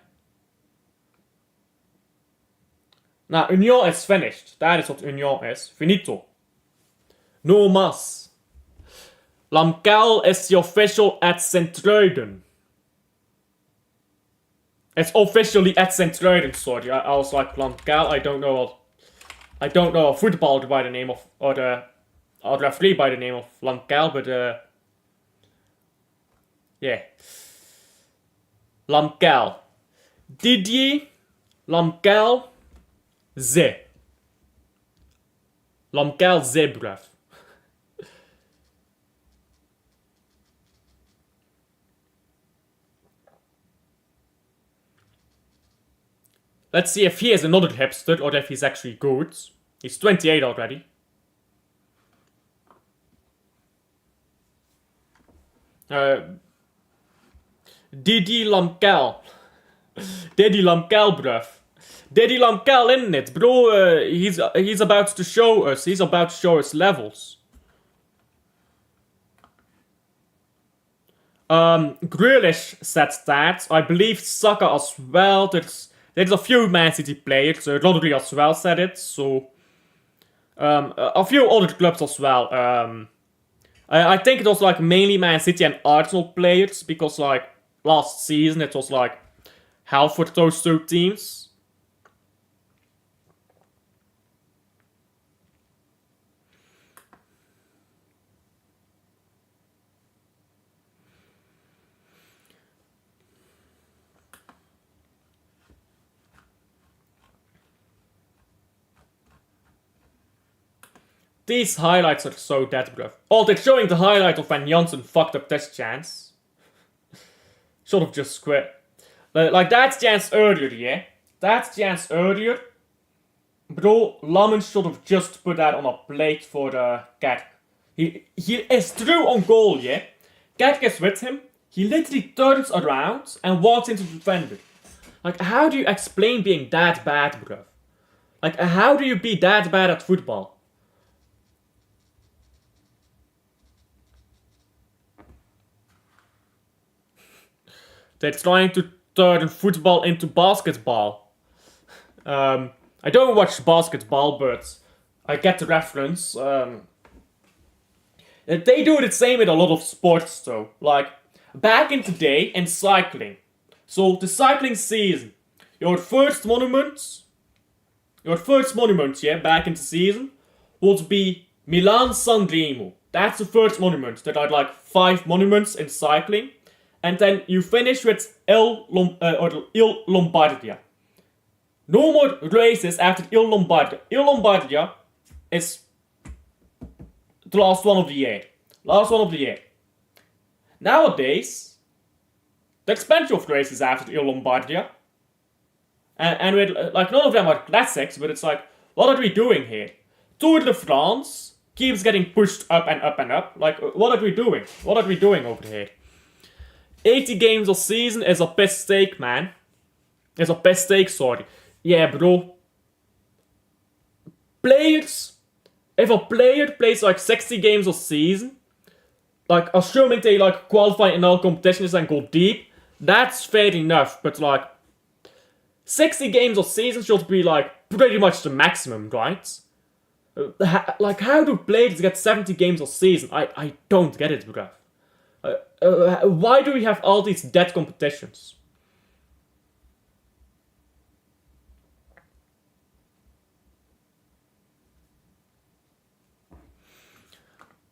Now, Union is finished. That is what Union is. Finito. No mas. Lamkel is the official at Sint-Truiden. It's officially at Sint-Truiden, sorry. I was like, Lamkel, I don't know a footballer by the name of, or a referee by the name of Lamkel, but, yeah. Lamkel. Didier Lamkel Ze. Lamkel Zebrev. Let's see if he is another hipster or if he's actually good. He's 28 already. Didi Lamkel. Didi Lamkel, bruv. Didi Lamkel, isn't it? Bro, he's about to show us. He's about to show us levels. Grealish said that. I believe Saka as well. There's a few Man City players. Rodri as well said it. So a few other clubs as well. I think it was like mainly Man City and Arsenal players because like last season it was like hell for those two teams. These highlights are so dead, bruv. Oh, they're showing the highlight of when Janssen fucked up this chance. Should have just quit. Like, that's chance earlier, yeah? That's chance earlier. Bro, Lammen should have just put that on a plate for Kerk. He is through on goal, yeah? Kerk is with him. He literally turns around and walks into the defender. Like, how do you explain being that bad, bruv? Like, how do you be that bad at football? They're trying to turn football into basketball. I don't watch basketball, but I get the reference. They do the same in a lot of sports, though. Like, back in the day, in cycling. So, the cycling season. Your first monument, yeah, back in the season, would be Milan-San Remo. That's the first monument. There are like 5 monuments in cycling. And then you finish with Il Lombardia. No more races after Il Lombardia. Il Lombardia is the last one of the year. Nowadays, there's plenty of races after Il Lombardia. And with, like, none of them are classics, but it's like, what are we doing here? Tour de France keeps getting pushed up and up and up. Like, what are we doing? What are we doing over here? 80 games a season is a piss steak, man. It's a piss steak, sorry. Yeah, bro. Players, if a player plays like 60 games a season, like assuming they like qualify in all competitions and go deep, that's fair enough. But like 60 games a season should be like pretty much the maximum, right? Like, how do players get 70 games a season? I don't get it, bro. Why do we have all these dead competitions?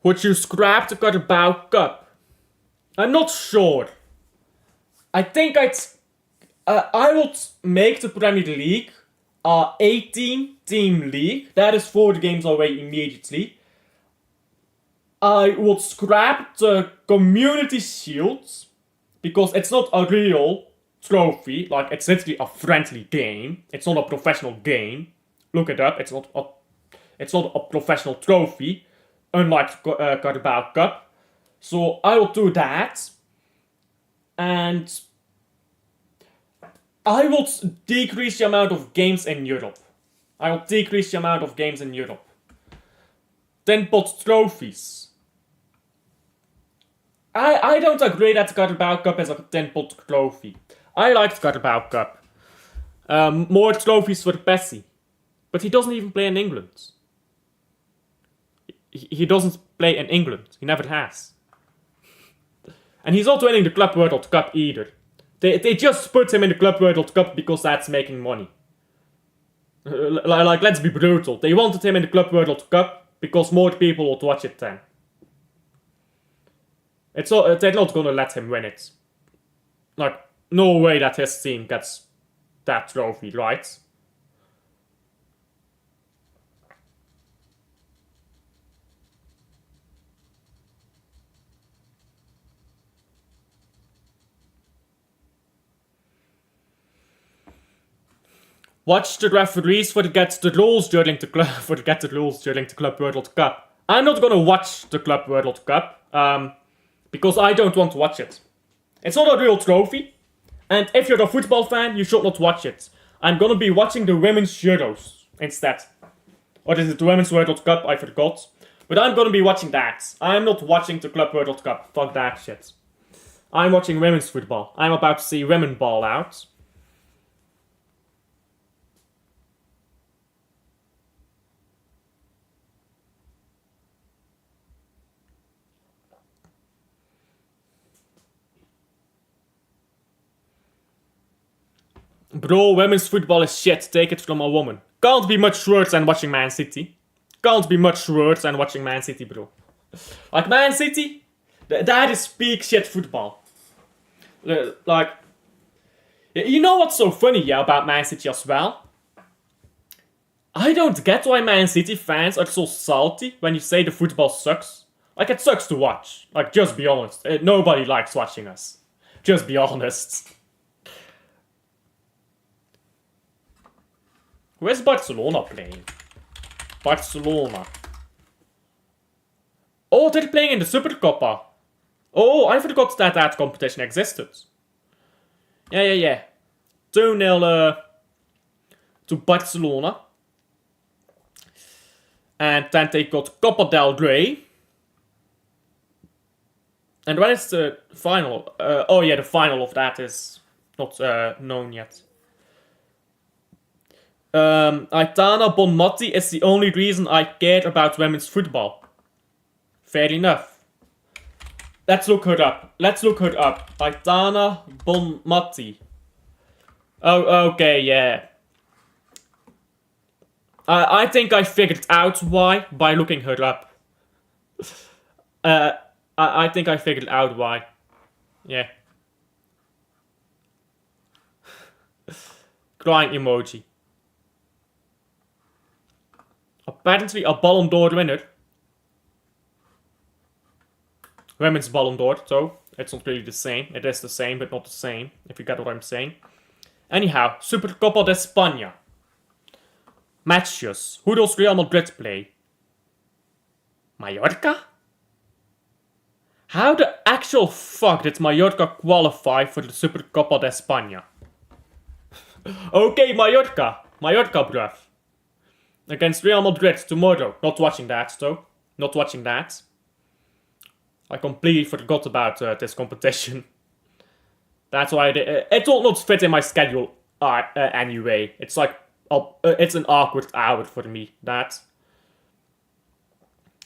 Would you scrap the Carabao Cup? I'm not sure. I think I would make the Premier League a 18-team league. That is 4 games away immediately. I would scrap the Community Shields because it's not a real trophy. Like, it's literally a friendly game. It's not a professional game. Look it up. It's not a professional trophy, unlike Carabao Cup. So I will do that, and I will decrease the amount of games in Europe. 10-pot trophies. I don't agree that the Carabao Cup is a 10-pot trophy. I like the Carabao Cup. More trophies for Pessi. But he doesn't even play in England. He doesn't play in England. He never has. And he's not winning the Club World Cup either. They just put him in the Club World Cup because that's making money. Like, let's be brutal. They wanted him in the Club World Cup because more people would watch it then. They're not gonna let him win it. Like, no way that his team gets that trophy, right? Watch the referees forget the rules during the Club World Cup. I'm not gonna watch the Club World Cup, because I don't want to watch it. It's not a real trophy, and if you're a football fan, you should not watch it. I'm gonna be watching the Women's Euros instead. Or is it the Women's World Cup? I forgot. But I'm gonna be watching that. I'm not watching the Club World Cup. Fuck that shit. I'm watching women's football. I'm about to see women ball out. Bro, women's football is shit. Take it from a woman. Can't be much worse than watching Man City. Can't be much worse than watching Man City, bro. Like, Man City, that is peak shit football. Like, you know what's so funny, yeah, about Man City as well? I don't get why Man City fans are so salty when you say the football sucks. Like, it sucks to watch. Like, just be honest. Nobody likes watching us. Just be honest. Where's Barcelona playing? Barcelona. Oh, they're playing in the Supercopa. Oh, I forgot that that competition existed. Yeah. 2-0 to Barcelona. And then they got Copa del Rey. And when is the final? Oh yeah, the final of that is not known yet. Aitana Bonmati is the only reason I care about women's football. Fair enough. Let's look her up. Aitana Bonmati. Oh, okay, yeah. I think I figured out why by looking her up. I think I figured out why. Yeah. Crying emoji. Apparently a Ballon d'Or winner. Women's Ballon d'Or, so it's not really the same. It is the same, but not the same, if you get what I'm saying. Anyhow, Supercopa de España. Matches. Who does Real Madrid play? Mallorca? How the actual fuck did Mallorca qualify for the Supercopa de España? Okay, Mallorca, bruv. Against Real Madrid tomorrow. Not watching that, though. Not watching that. I completely forgot about this competition. That's why it will not fit in my schedule anyway. It's like, it's an awkward hour for me, that.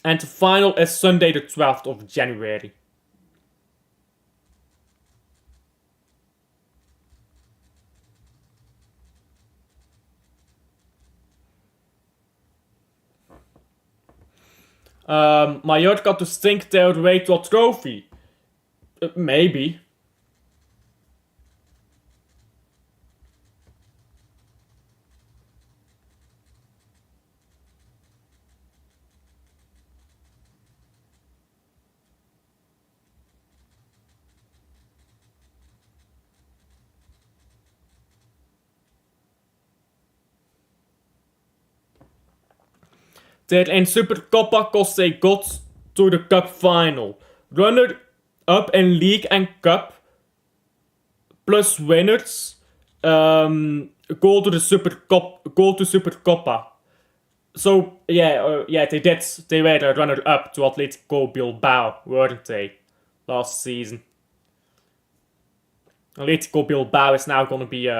And the final is Sunday the 12th of January. Mallorca to stink their way to a trophy. Maybe. They're in Supercopa cause they got to the cup final. Runner up in league and cup plus winners go to the Supercopa. So yeah, they did. They were the runner up to Atletico Bilbao, weren't they? Last season. Atletico Bilbao is now gonna be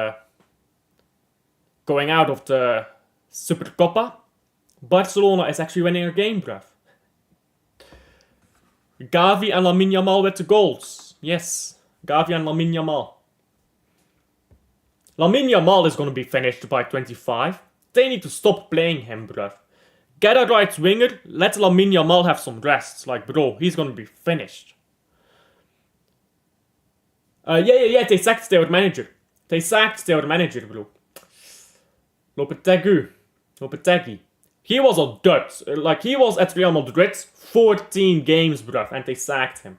going out of the Supercopa. Barcelona is actually winning a game, bruv. Gavi and Lamine Yamal with the goals. Yes, Gavi and Lamine Yamal. Lamine Yamal is gonna be finished by 25. They need to stop playing him, bruv. Get a right winger, let Lamine Yamal have some rest. Like, bro, he's gonna be finished. Ja, they sacked their manager. They sacked their manager, bro. Lopetegui. He was a dud. Like, he was at Real Madrid 14 games, bruv, and they sacked him.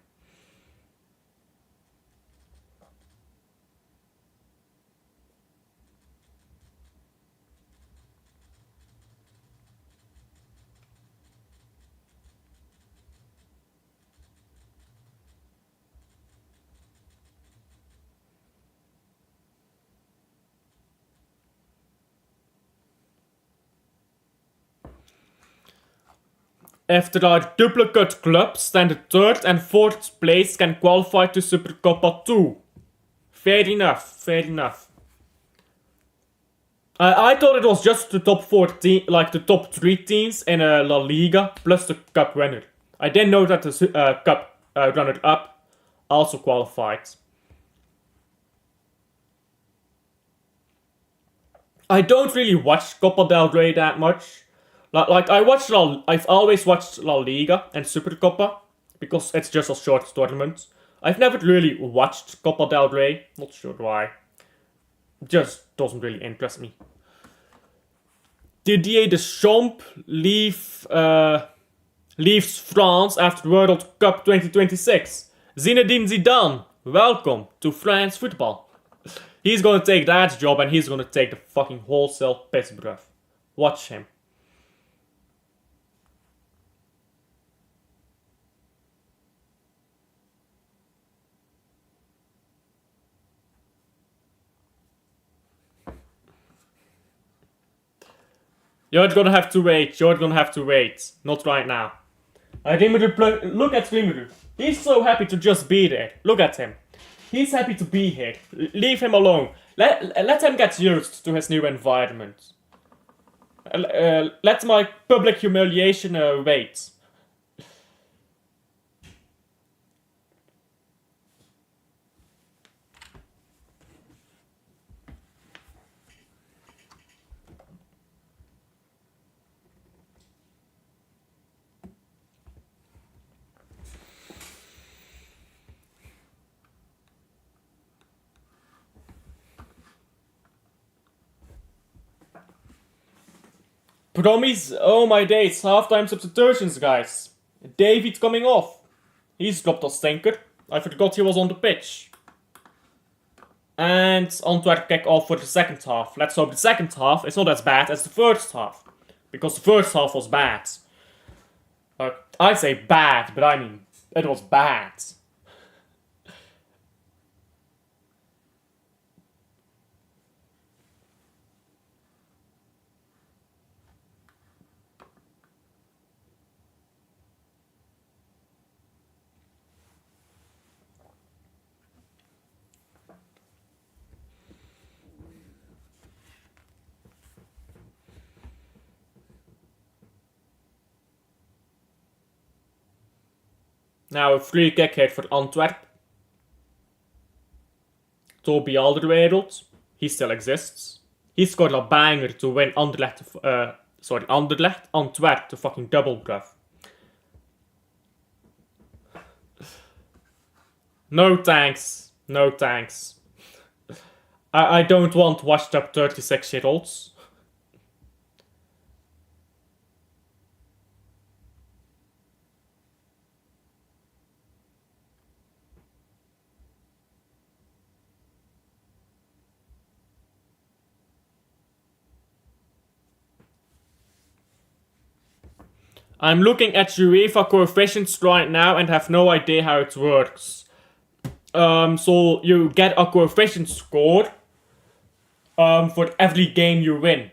If there are duplicate clubs, then the third and fourth place can qualify to Supercopa 2. Fair enough. I thought it was just the top 14, like the top 3 teams in La Liga plus the cup winner. I didn't know that the cup runner-up also qualified. I don't really watch Copa del Rey that much. Like I've always watched La Liga and Supercopa because it's just a short tournament. I've never really watched Copa del Rey. Not sure why. Just doesn't really interest me. Didier Deschamps leaves France after World Cup 2026. Zinedine Zidane, welcome to France football. He's gonna take that job and he's gonna take the fucking wholesale piss, bruv. Watch him. You're gonna have to wait. Not right now. Look at Rimuru. He's so happy to just be there. Look at him. He's happy to be here. Leave him alone. Let him get used to his new environment. Let my public humiliation wait. Promise, oh my days, halftime substitutions, guys. David coming off. He's dropped a stinker. I forgot he was on the pitch. And Antwerp kick off for the second half. Let's hope the second half is not as bad as the first half. Because the first half was bad. I say bad, but I mean, it was bad. Now a free kick hit for Antwerp. Toby Alderweireld. He still exists. He scored a banger to win Anderlecht, Antwerp to fucking double, bruv. No thanks. I don't want washed up 36-year-olds. I'm looking at UEFA coefficients right now and have no idea how it works. So you get a coefficient score for every game you win.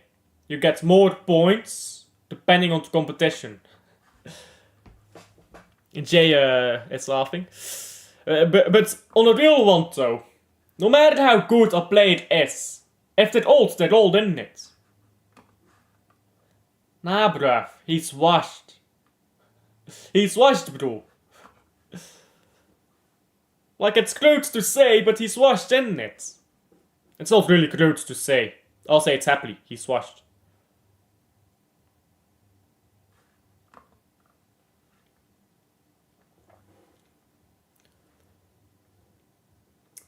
You get more points depending on the competition. Jay is laughing. But on a real one though, no matter how good a player is, if they're old, isn't it? Nah, bruv, he's washed. He's washed, bro. Like, it's crude to say, but he's washed, isn't it? It's not really crude to say. I'll say it's happily. He's washed.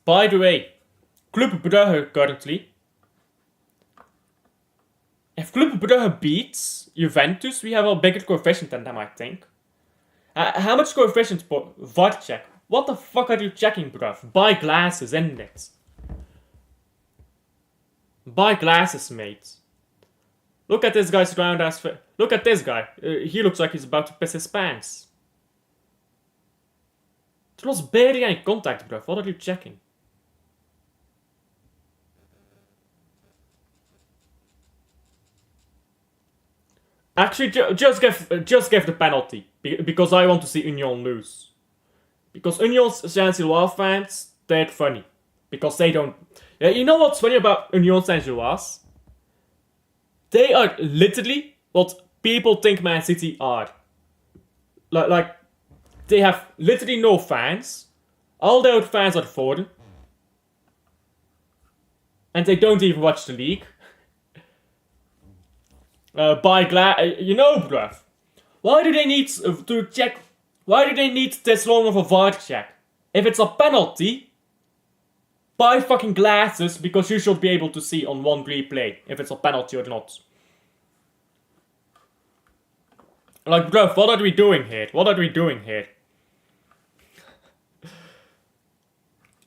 By the way, Club Brugge currently. If Club Brugge beats Juventus, we have a bigger coefficient than them, I think. How much coefficient for VAR check? What the fuck are you checking, bruv? Buy glasses, isn't it? Buy glasses, mate. Look at this guy's round ass face. Look at this guy. He looks like he's about to piss his pants. There was barely any contact, bruv. What are you checking? Actually, just give the penalty. Because I want to see Union lose. Because Union Saint-Gilloise fans, they're funny. Because they don't... You know what's funny about Union Saint-Gilloise? They are literally what people think Man City are. Like, they have literally no fans. All their fans are foreign. And they don't even watch the league. You know, bruv. Why do they need to check? Why do they need this long of a VAR check? If it's a penalty, buy fucking glasses because you should be able to see on one replay if it's a penalty or not. Like, bruv, what are we doing here? What are we doing here?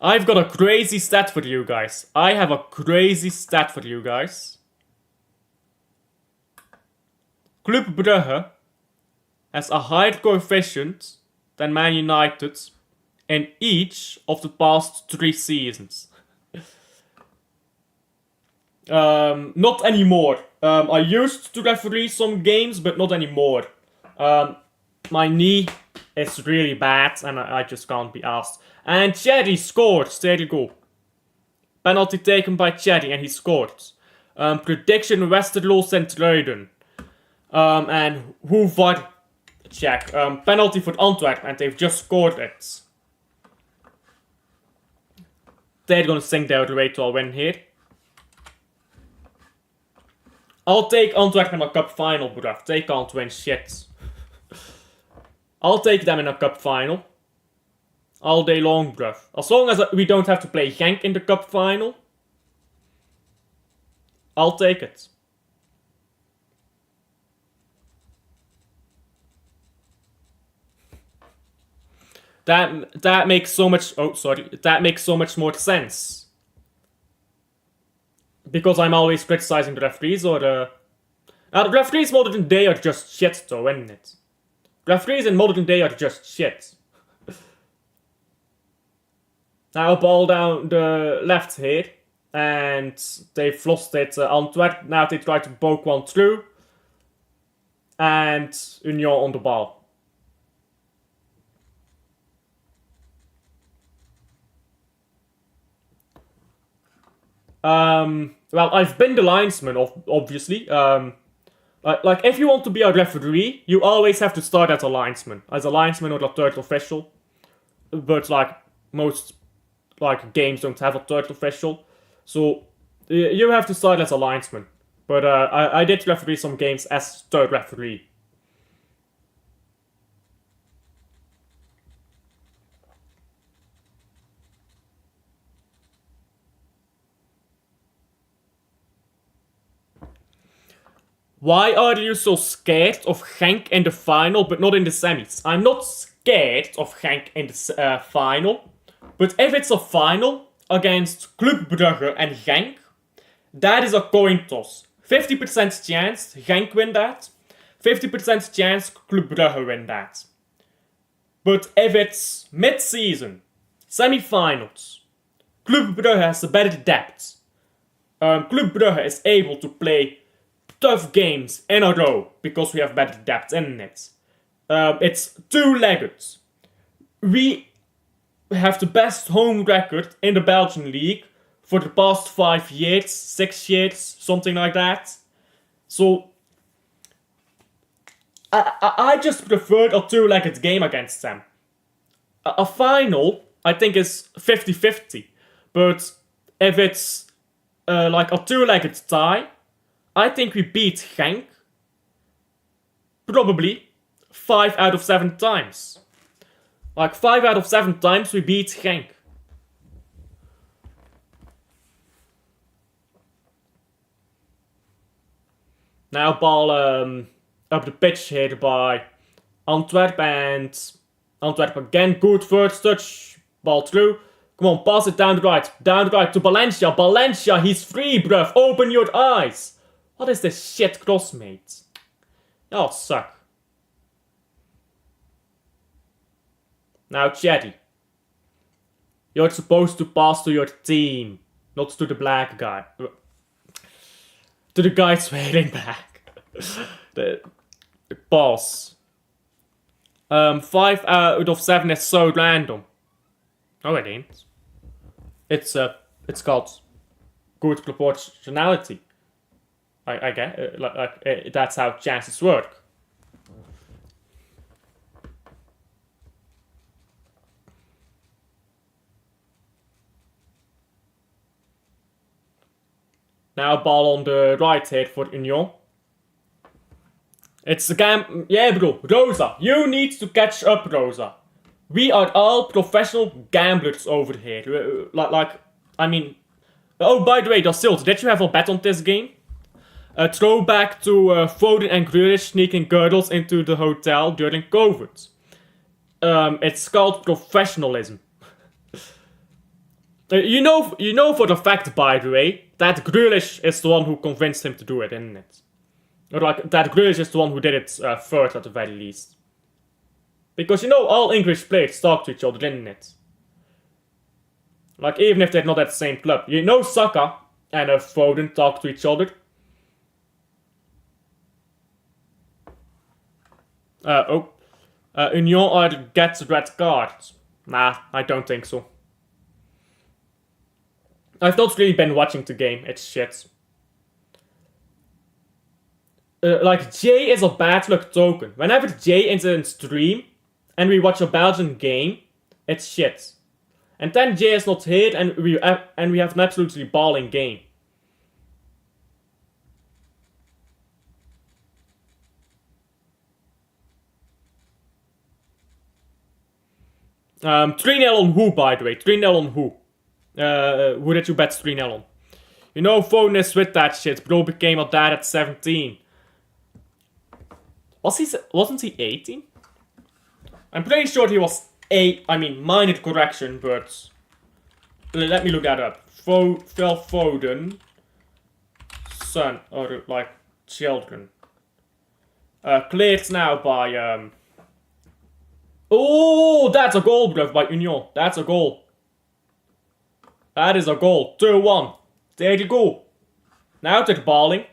I've got a crazy stat for you guys. I have a crazy stat for you guys. Club Brugge has a higher coefficient than Man United in each of the past 3 seasons. Not anymore. I used to referee some games, but not anymore. My knee is really bad and I just can't be asked. And Cherry scored. There you go. Penalty taken by Cherry and he scored. Prediction Westerlo Sint-Truiden. And who VAR check? Penalty for Antwerp and they've just scored it. They're gonna sink their way to a win here. I'll take Antwerp in a cup final, bruv. They can't win shit. I'll take them in a cup final. All day long, bruv. As long as we don't have to play Genk in the cup final, I'll take it. That makes so much... Oh, sorry. That makes so much more sense. Because I'm always criticizing the referees, or the... the referees modern day are just shit, though, isn't it? Referees in modern day are just shit. Now, ball down the left here. And they've lost it, Antwerp. Now they try to poke one through. And Union on the ball. Well, I've been the linesman, obviously. Like, if you want to be a referee, you always have to start as a linesman. As a linesman or a third official. But, like, most, like, games don't have a third official. So, you have to start as a linesman. But, I did referee some games as third referee. Why are you so scared of Genk in the final, but not in the semis? I'm not scared of Genk in the final. But if it's a final against Club Brugge and Genk, that is a coin toss. 50% chance Genk win that. 50% chance Club Brugge win that. But if it's mid-season, semi-finals, Club Brugge has the better depth. Club Brugge is able to play tough games in a row because we have better depth in it. It's two-legged. We have the best home record in the Belgian league for the past 5 years, 6 years, something like that. So I just prefer a two-legged game against them. A final, I think, is 50-50. But if it's like a two-legged tie, I think we beat Genk probably 5 out of 7 times. Like 5 out of 7 times we beat Genk. Now ball up the pitch here by Antwerp, and Antwerp again. Good first touch. Ball through. Come on, pass it down the right. Down the right to Valencia. Valencia, he's free, bruv. Open your eyes. What is this shit cross, mate? Y'all suck. Now, Chetty. You're supposed to pass to your team, not to the black guy. To the guy swaying back. the pass. 5 out of 7 is so random. No, it ain't. It's called good proportionality. I get that's how chances work. Now ball on the right here for Union. It's the game. Yeah, bro. Rosa, you need to catch up, Rosa. We are all professional gamblers over here. I mean... Oh, by the way, Dasilt, did you have a bet on this game? A throwback to Foden and Grealish sneaking girdles into the hotel during COVID. It's called professionalism. You know for the fact, by the way, that Grealish is the one who convinced him to do it, isn't it? Or like, that Grealish is the one who did it first at the very least. Because all English players talk to each other, isn't it? Like, even if they're not at the same club. Saka and Foden talk to each other. Union gets red cards. Nah, I don't think so. I've not really been watching the game, it's shit. Jay is a bad luck token. Whenever Jay is in stream and we watch a Belgian game, it's shit. And then Jay is not here and we have an absolutely balling game. Um, 3-0 on who, by the way? 3-0 on who? Who did you bet 3-0 on? Foden is with that shit. Bro became a dad at 17. Wasn't he 18? I'm pretty sure he was 8. I mean, minor correction, but... Let me look that up. Phil Foden. Son, or like, children. Cleared now by, Oh, that's a goal, bruv, by Union. That's a goal. That is a goal. 2-1. There you go. Now they're balling.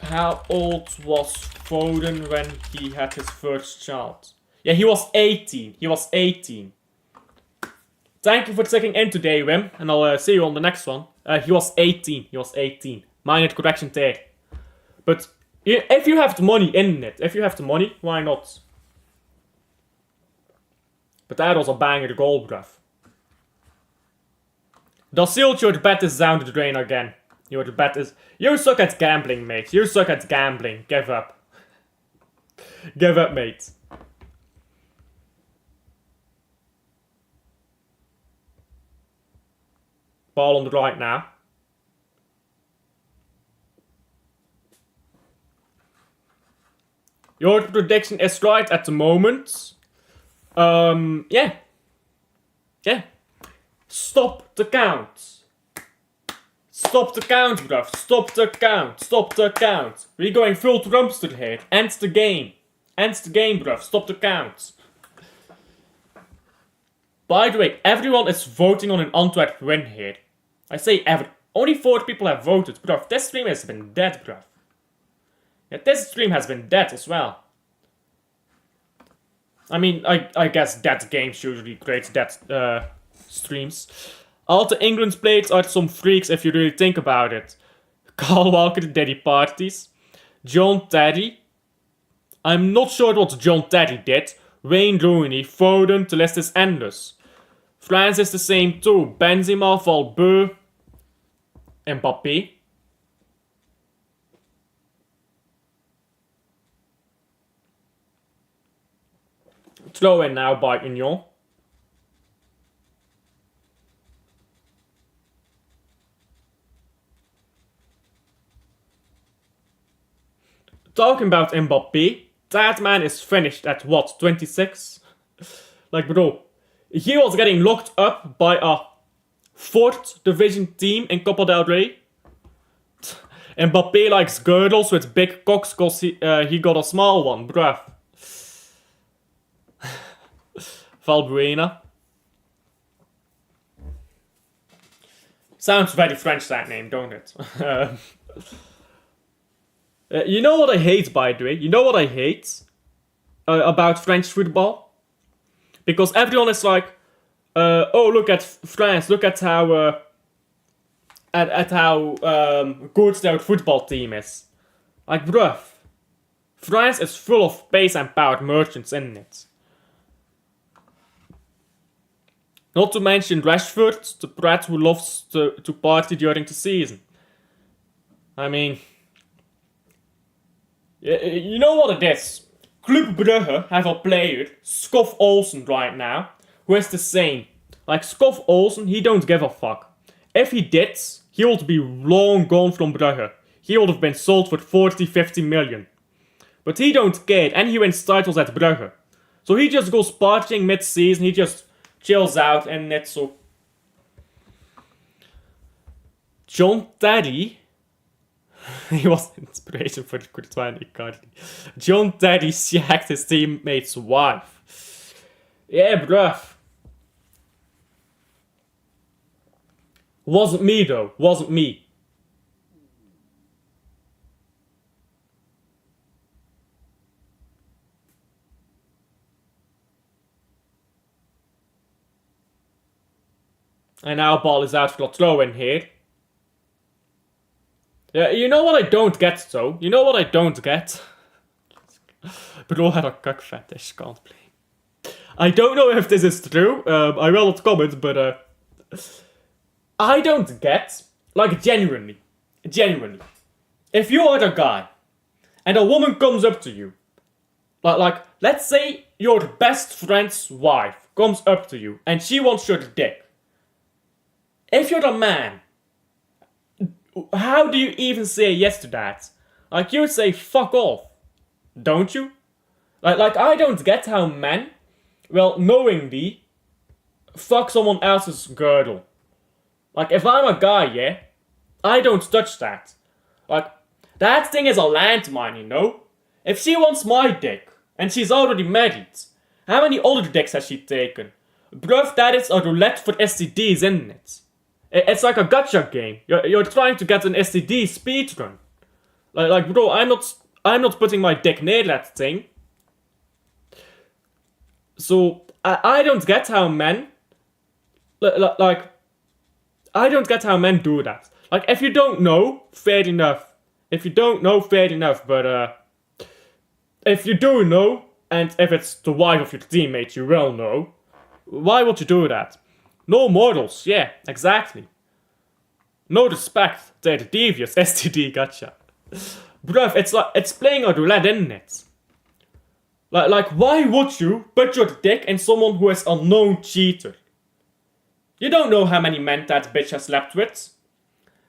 How old was Foden when he had his first child? Yeah, he was 18. He was 18. Thank you for checking in today, Wim. And I'll see you on the next one. He was 18. He was 18. Minor correction there. But if you have the money in it, if you have the money, why not? But that was a banger goal, bruv. Dasilt, your bet is down the drain again. Your bet is... You suck at gambling, mate. You suck at gambling. Give up. Give up, mate. Ball on the right now. Your prediction is right at the moment. Yeah. Yeah. Stop the count. Stop the count, bruv. Stop the count. Stop the count. We're going full Trumpster here. End the game. End the game, bruv. Stop the count. By the way, everyone is voting on an Antwerp win here. I say only 4 people have voted, bruv. This stream has been dead, bruv. Yeah, this stream has been dead as well. I mean, I guess dead games usually create dead streams. All the England players are some freaks if you really think about it. Carl Walker, Daddy Parties. John Terry. I'm not sure what John Terry did. Wayne Rooney, Foden, the list is endless. France is the same too. Benzema, Valbeu, Mbappé. Throw in now by Union. talking about Mbappé, that man is finished at what, 26? Like, bro, he was getting locked up by a 4th division team in Copa del Rey. Mbappé likes girdles with big cocks cause he got a small one, bruv. Valbuena. Sounds very French, that name, don't it? You know what I hate, by the way? You know what I hate about French football? Because everyone is like, oh, look at France, look at how good their football team is. Like, bruv, France is full of pace and powered merchants in it. Not to mention Rashford, the brat who loves to party during the season. I mean, you know what it is? Club Brugge have a player, Skof Olsen, right now, who is the same. Like, Skof Olsen, he don't give a fuck. If he did, he would be long gone from Brugge. He would have been sold for 40-50 million. But he don't care, and he wins titles at Brugge. So he just goes partying mid-season, he just chills out, and that's so. John Terry, he was the inspiration for the Courtois Icardi. John Terry shagged his teammate's wife. Yeah, bruv. Wasn't me though, wasn't me. And now ball is out for a throw in here. Yeah, you know what I don't get though? You know what I don't get? Bro had a cuck fetish, can't play. I don't know if this is true, I will not comment, but I don't get, like genuinely, if you are a guy, and a woman comes up to you, like let's say your best friend's wife comes up to you, and she wants your dick. If you're a man, how do you even say yes to that? Like, you say fuck off, don't you? Like I don't get how men, well, knowingly, fuck someone else's girdle. Like, if I'm a guy, yeah, I don't touch that. Like, that thing is a landmine, you know? If she wants my dick, and she's already married, how many other dicks has she taken? Bruv, that is a roulette for STDs, isn't it? It's like a gacha game. You're trying to get an STD speedrun. Like, bro, I'm not putting my dick near that thing. So, I don't get how men, like, I don't get how men do that. Like, if you don't know, fair enough. If you don't know, fair enough. But, if you do know, and if it's the wife of your teammate, you will know. Why would you do that? No morals, yeah, exactly. No respect, they're the devious STD gacha. Bruv, it's playing a roulette, isn't it? Like, why would you put your dick in someone who is a known cheater? You don't know how many men that bitch has slept with.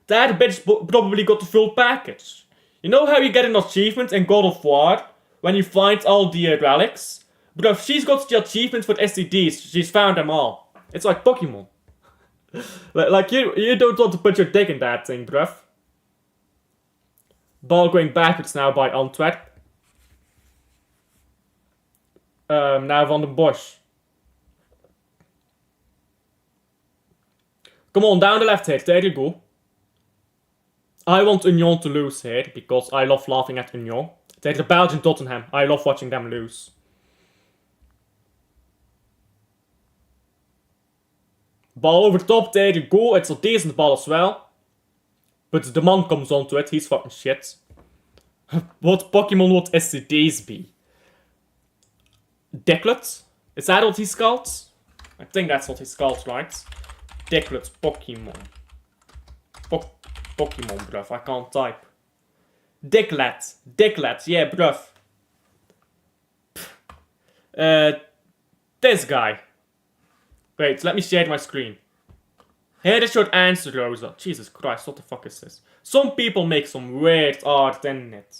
That bitch probably got the full package. You know how you get an achievement in God of War when you find all the relics? But if she's got the achievement for STDs, she's found them all. It's like Pokemon. Like, you don't want to put your dick in that thing, bruv. Ball going backwards now by Antwerp. Now Van den Bosch. Come on, down the left here, there you go. I want Union to lose here, because I love laughing at Union. They're the Belgian Tottenham, I love watching them lose. Ball over the top, there you go, it's a decent ball as well. But the man comes onto it, he's fucking shit. What Pokemon would SCDs be? Dicklet? Is that what he's called? I think that's what he's called, right? Dicklet Pokemon. Pokemon, bruv. I can't type. Dicklet. Yeah, bruv. This guy. Wait, let me share my screen. Here is your answer, Rosa. Jesus Christ, what the fuck is this? Some people make some weird art in it.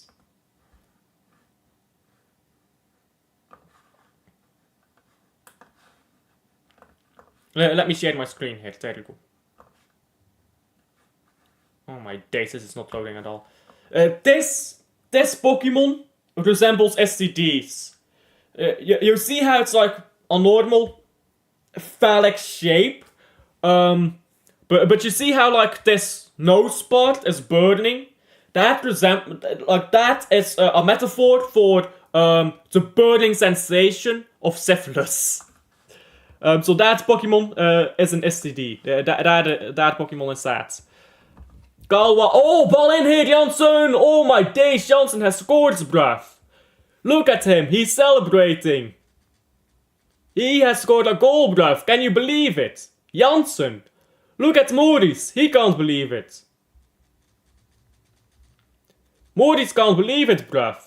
Let me share my screen here. There you go. Oh my days, this is not loading at all. This Pokemon resembles STDs. You see how it's like a normal phallic shape? But you see how like this nose part is burning? That is a metaphor for the burning sensation of syphilis. So that Pokemon is an STD. That Pokemon is that. Galwa. Oh, ball in here, Janssen! Oh my days, Janssen has scored, bruv. Look at him, he's celebrating. He has scored a goal, bruv. Can you believe it? Janssen. Look at Maurice, he can't believe it. Maurice can't believe it, bruv.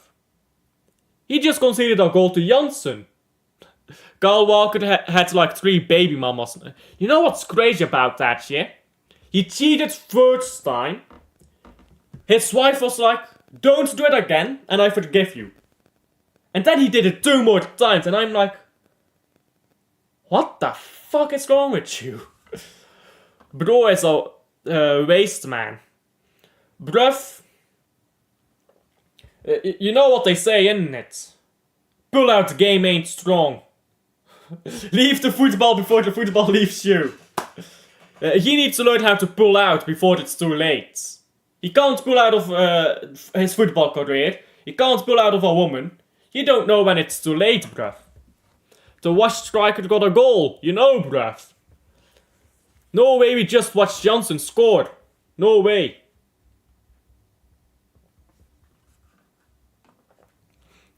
He just conceded a goal to Janssen. Carl Walker had like 3 baby mamas. You know what's crazy about that shit? He cheated first time. His wife was like, don't do it again and I forgive you. And then he did it 2 more times and I'm like, what the fuck is wrong with you? Bro is a waste man. Bruv. You know what they say, innit it? Pull out, the game ain't strong. Leave the football before the football leaves you. He needs to learn how to pull out before it's too late. He can't pull out of his football career. He can't pull out of a woman. You don't know when it's too late, bruv. The Wash striker got a goal, you know, bruv. No way we just watched Janssen score. No way.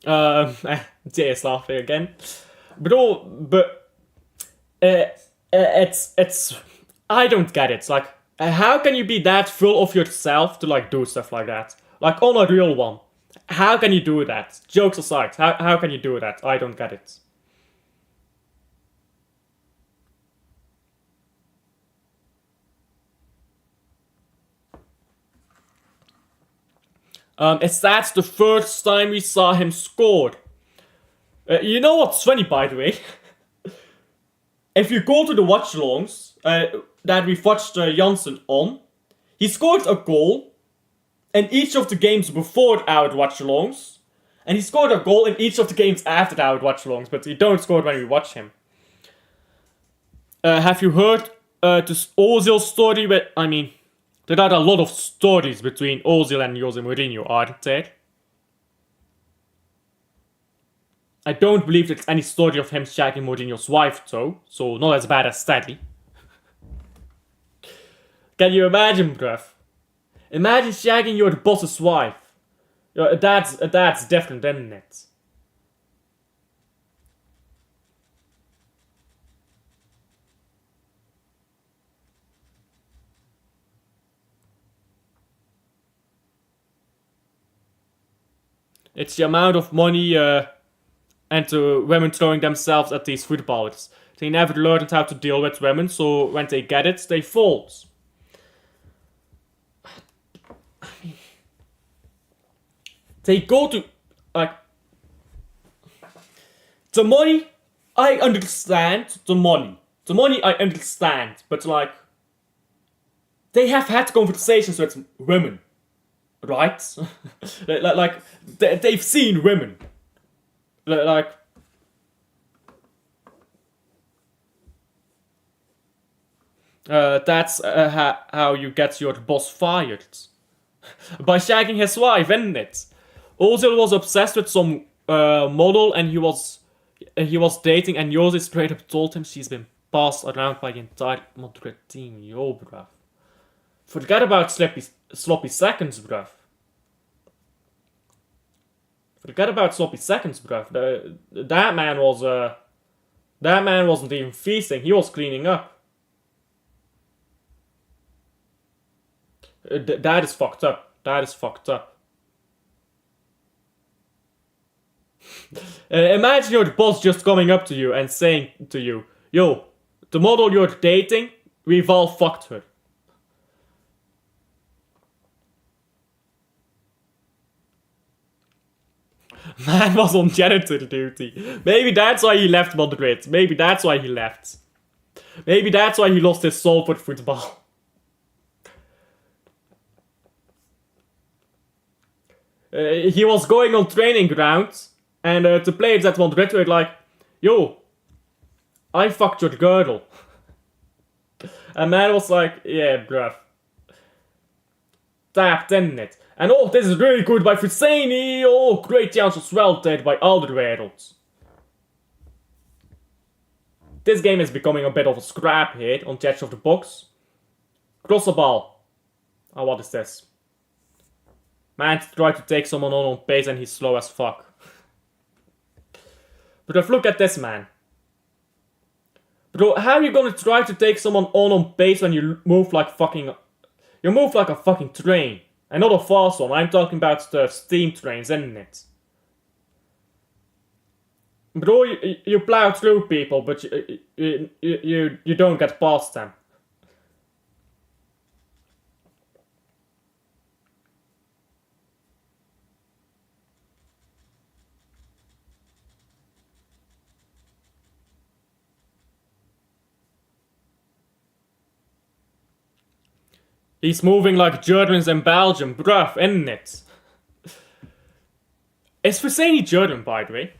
Jay is laughing again. Bro, but it's I don't get it. It's like, how can you be that full of yourself to like do stuff like that? Like on a real one. How can you do that? Jokes aside, how can you do that? I don't get it. It's that's the first time we saw him score. You know what's funny, by the way? If you go to the watchalongs that we've watched Janssen on, he scored a goal in each of the games before our watchalongs, and he scored a goal in each of the games after our watchalongs, but he don't score when we watch him. Have you heard this Ozil story? I mean, there are a lot of stories between Ozil and Jose Mourinho, aren't there? I don't believe there's any story of him shagging Mourinho's wife though, so not as bad as Steady. Can you imagine, bruv? Imagine shagging your boss's wife. That's different, isn't it? It's the amount of money and the women throwing themselves at these footballers. They never learned how to deal with women, so when they get it, they fold. I mean, they go to, like, the money, I understand the money. The money I understand, but like, they have had conversations with women, right? like, they've seen women. Like, that's how you get your boss fired. By shagging his wife, isn't it? Ozil was obsessed with some model and he was dating, and Jose straight up told him she's been passed around by the entire Madrid team. Yo, bruv. Forget about sloppy seconds, bruv. Forget about sloppy seconds, bruv. That man wasn't even feasting. He was cleaning up. That is fucked up. That is fucked up. Imagine your boss just coming up to you and saying to you, yo, the model you're dating, we've all fucked her. Man was on janitor duty. Maybe that's why he left Madrid. Maybe that's why he left. Maybe that's why he lost his soul for football. He was going on training grounds, and the players that want red were like, yo, I fucked your girdle. And man was like, yeah, bruv. Tapped in it. And oh, this is really good by Fuseni. Oh, great chance as well dead by Alderwereld. This game is becoming a bit of a scrap here on the edge of the box. Cross the ball. Oh, what is this? Man tried to take someone on pace and he's slow as fuck. But if look at this man. Bro, how are you gonna try to take someone on pace when you move like fucking... You move like a fucking train. And not a fast one, I'm talking about the steam trains, isn't it? Bro, you plow through people, but you don't get past them. He's moving like Germans in Belgium, bruv, isn't it? Is Fuseni German, by the way?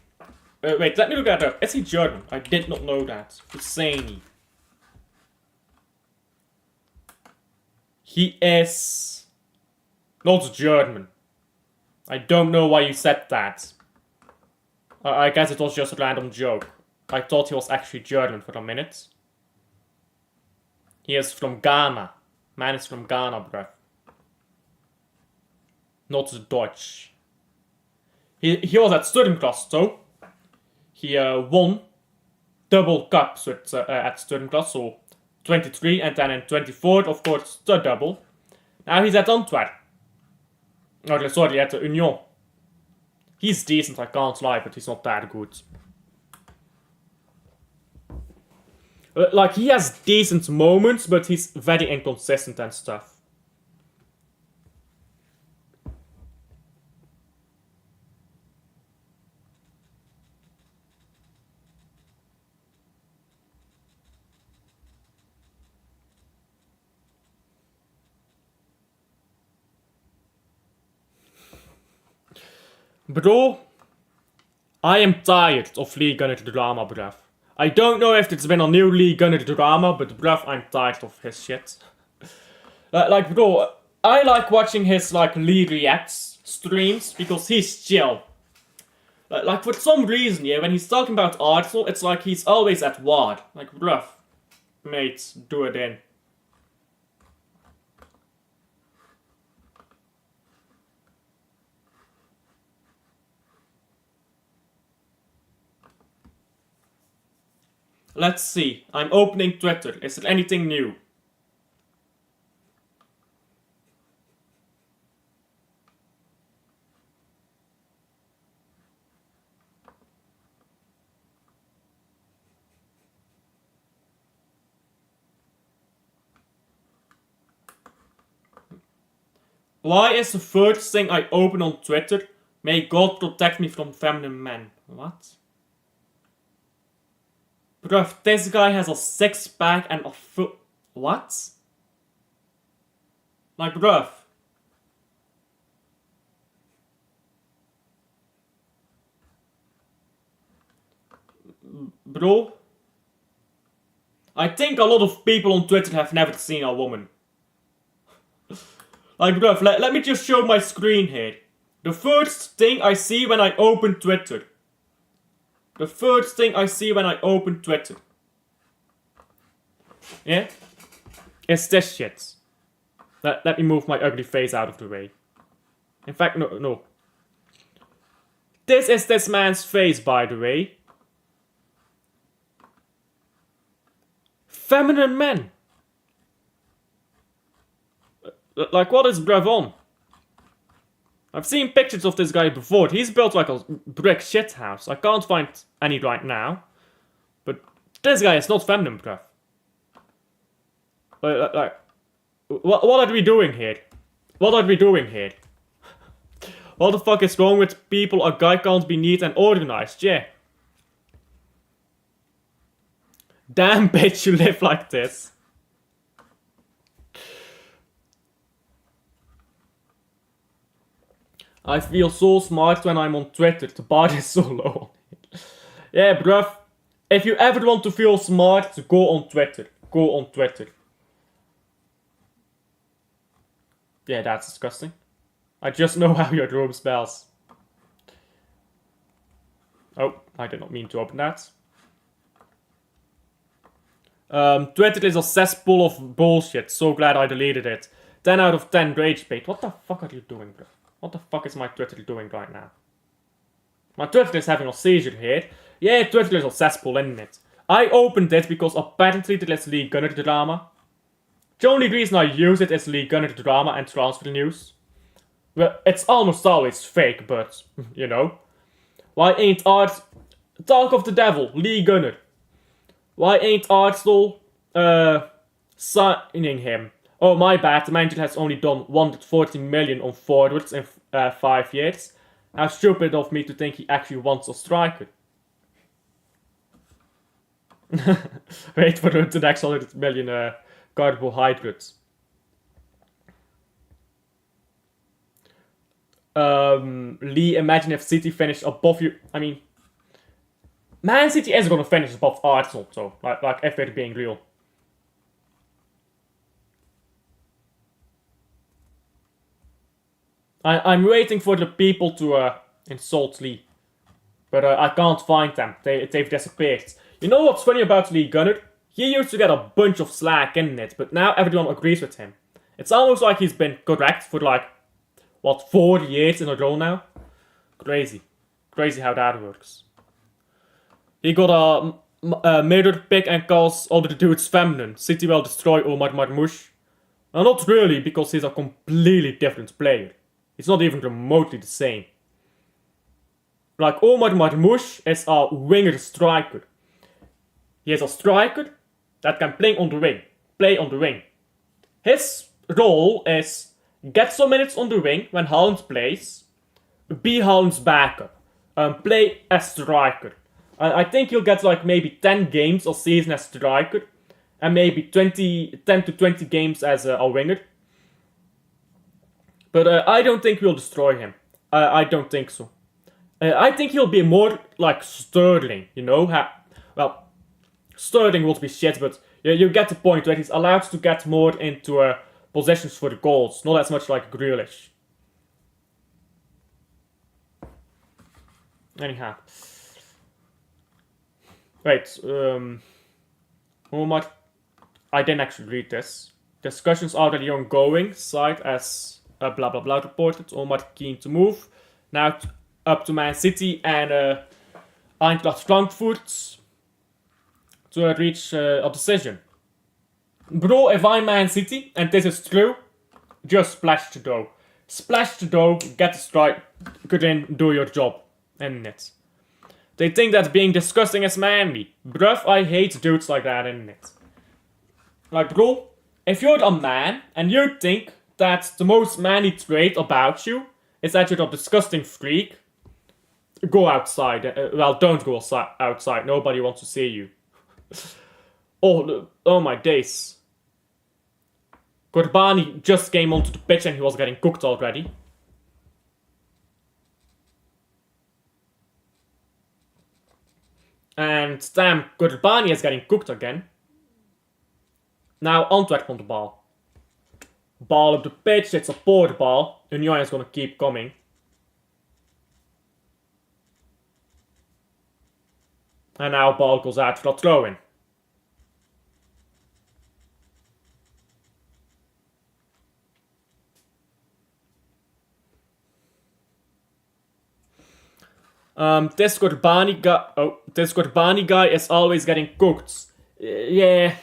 Wait, let me look at that. Is he German? I did not know that. Fuseni. He is not German. I don't know why you said that. I guess it was just a random joke. I thought he was actually German for a minute. He is from Ghana. Man is from Ghana, bruv. Not Dutch. He was at Sturmklas, though. He won double cups with, at Sturmklas, so 23 and then in 24, of course, the double. Now he's at Antwerp. Oh, sorry, at the Union. He's decent, I can't lie, but he's not that good. Like, he has decent moments, but he's very inconsistent and stuff. Bro, I am tired of League Gunner drama, bruv. I don't know if it's been a new League Gunner drama, but bruv, I'm tired of his shit. Like, bro, I like watching his, like, League Reacts streams, because he's chill. Like, for some reason, yeah, when he's talking about Arsenal, it's like he's always at war. Like, bruv, mate, do it in. Let's see. I'm opening Twitter. Is there anything new? Why is the first thing I open on Twitter, may God protect me from feminine men? What? Bruv, this guy has a six-pack and a foot. What? Like, bruv. Bro. I think a lot of people on Twitter have never seen a woman. Like, bruv, let me just show my screen here. The first thing I see when I open Twitter. The first thing I see when I open Twitter. Yeah? It's this shit. Let me move my ugly face out of the way. In fact, no. This is this man's face, by the way. Feminine men. Like, what is bruv on? I've seen pictures of this guy before. He's built like a brick shithouse. I can't find any right now. But this guy is not feminine, bruv. Like, what are we doing here? What are we doing here? What the fuck is wrong with people? A guy can't be neat and organized, yeah. Damn bitch, you live like this. I feel so smart when I'm on Twitter. The bar is so low. Yeah, bruv. If you ever want to feel smart, go on Twitter. Go on Twitter. Yeah, that's disgusting. I just know how your room smells. Oh, I did not mean to open that. Twitter is a cesspool of bullshit. So glad I deleted it. 10 out of 10 rage bait. What the fuck are you doing, bro? What the fuck is my Twitter doing right now? My Twitter is having a seizure here. Yeah, Twitter is a cesspool, isn't it? I opened it because apparently there is Lee Gunner drama. The only reason I use it is Lee Gunner drama and transfer news. Well, it's almost always fake, but, you know. Why ain't Art... Talk of the devil, Lee Gunner. Why ain't Arsenal, signing him? Oh, my bad, the manager has only done 140 million on forwards in 5 years. How stupid of me to think he actually wants a striker. Wait for the next 100 million carbohydrates. Lee, imagine if City finished above you. I mean, Man City is going to finish above Arsenal, so, like if we're being real. I'm waiting for the people to insult Lee. But I can't find them. They've disappeared. You know what's funny about Lee Gunner? He used to get a bunch of slack in it, but now everyone agrees with him. It's almost like he's been correct for like, what, 4 years in a row now? Crazy. Crazy how that works. He got a mirror pick and calls all the dudes feminine. City will destroy Omar Marmoush. Well, not really, because he's a completely different player. He's not even remotely the same. Like, Omar Marmoush is a winger striker. He is a striker that can play on the wing. Play on the wing. His role is get some minutes on the wing when Haaland plays. Be Haaland's backup. Play as striker. I think he'll get like maybe 10 games a season as striker. And maybe 10 to 20 games as a winger. But I don't think we'll destroy him. I don't think so. I think he'll be more like Sterling, you know? Well, Sterling would be shit, but you get the point, right? He's allowed to get more into possessions for the goals, not as much like Grealish. Anyhow. Wait, Omar, I didn't actually read this. Discussions already ongoing, side as blah blah blah reported. Omar keen to move. Now up to Man City and Eintracht Frankfurt to reach a decision. Bro, if I'm Man City, and this is true, just splash the dough. Splash the dough, get the strike, get in, do your job. And it. They think that being disgusting is manly. Bruv, I hate dudes like that, innit? Like, bro, if you're a man and you think that the most manly trait about you is that you're a disgusting freak, go outside. Well, don't go outside. Nobody wants to see you. Oh my days. Corbani just came onto the pitch and he was getting cooked already. And damn, Corbani is getting cooked again. Now Antwerp on the ball. Ball up the pitch, it's a poor ball. Union is gonna keep coming. And now ball goes out for a throw-in. This Corbani guy is always getting cooked. Yeah.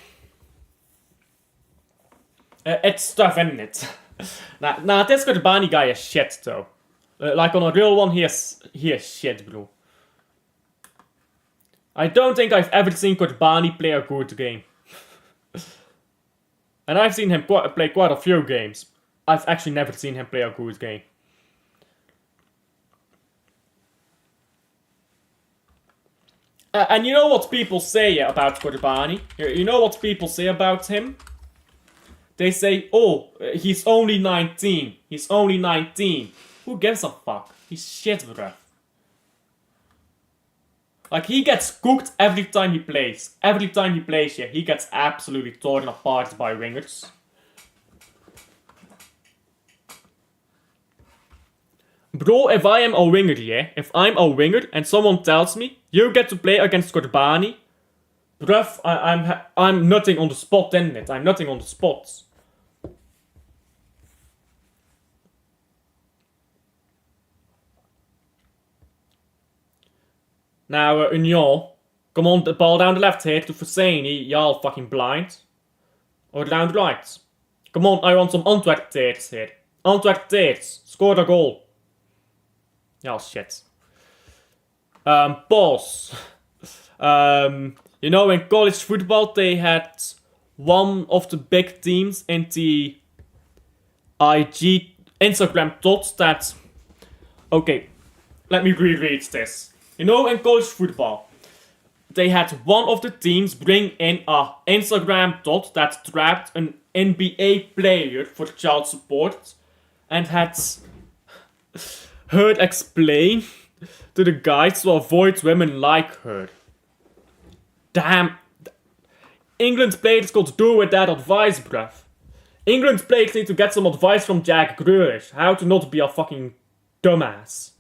It's tough, isn't it? Nah, this Corbani guy is shit, though. Like on a real one, he is shit, bro. I don't think I've ever seen Corbani play a good game. And I've seen him play quite a few games. I've actually never seen him play a good game. And you know what people say about Corbani? You know what people say about him? They say, oh, he's only 19. He's only 19. Who gives a fuck? He's shit, bruh. Like, he gets cooked every time he plays. Every time he plays, yeah, he gets absolutely torn apart by wingers. Bro, if I am a winger, yeah? If I'm a winger and someone tells me, you get to play against Corbani, bruv, I'm nutting on the spot, isn't it? I'm nutting on the spot. Now, Union, come on, the ball down the left here to Husseini, y'all fucking blind. Or down the right. Come on, I want some Antwerp tears here. Antwerp tears, score a goal. Yeah, shit. Pause. You know, in college football, they had one of the big teams in the IG Instagram thought that. Okay, let me reread this. You know, in college football, they had one of the teams bring in a Instagram dot that trapped an NBA player for child support and had her explain to the guys to avoid women like her. Damn. England's players got to do with that advice, bruv. England's players need to get some advice from Jack Grealish. How to not be a fucking dumbass.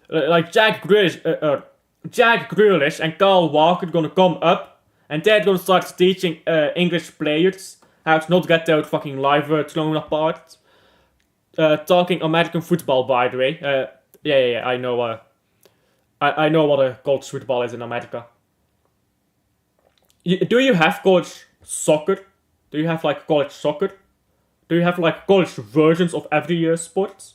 Like Jack Grealish and Carl Walker gonna come up and they're gonna start teaching English players how to not get their fucking life thrown apart. Talking American football, by the way. Yeah, I know. I know what a college football is in America. Do you have college soccer? Do you have like college soccer? Do you have like college versions of every sport?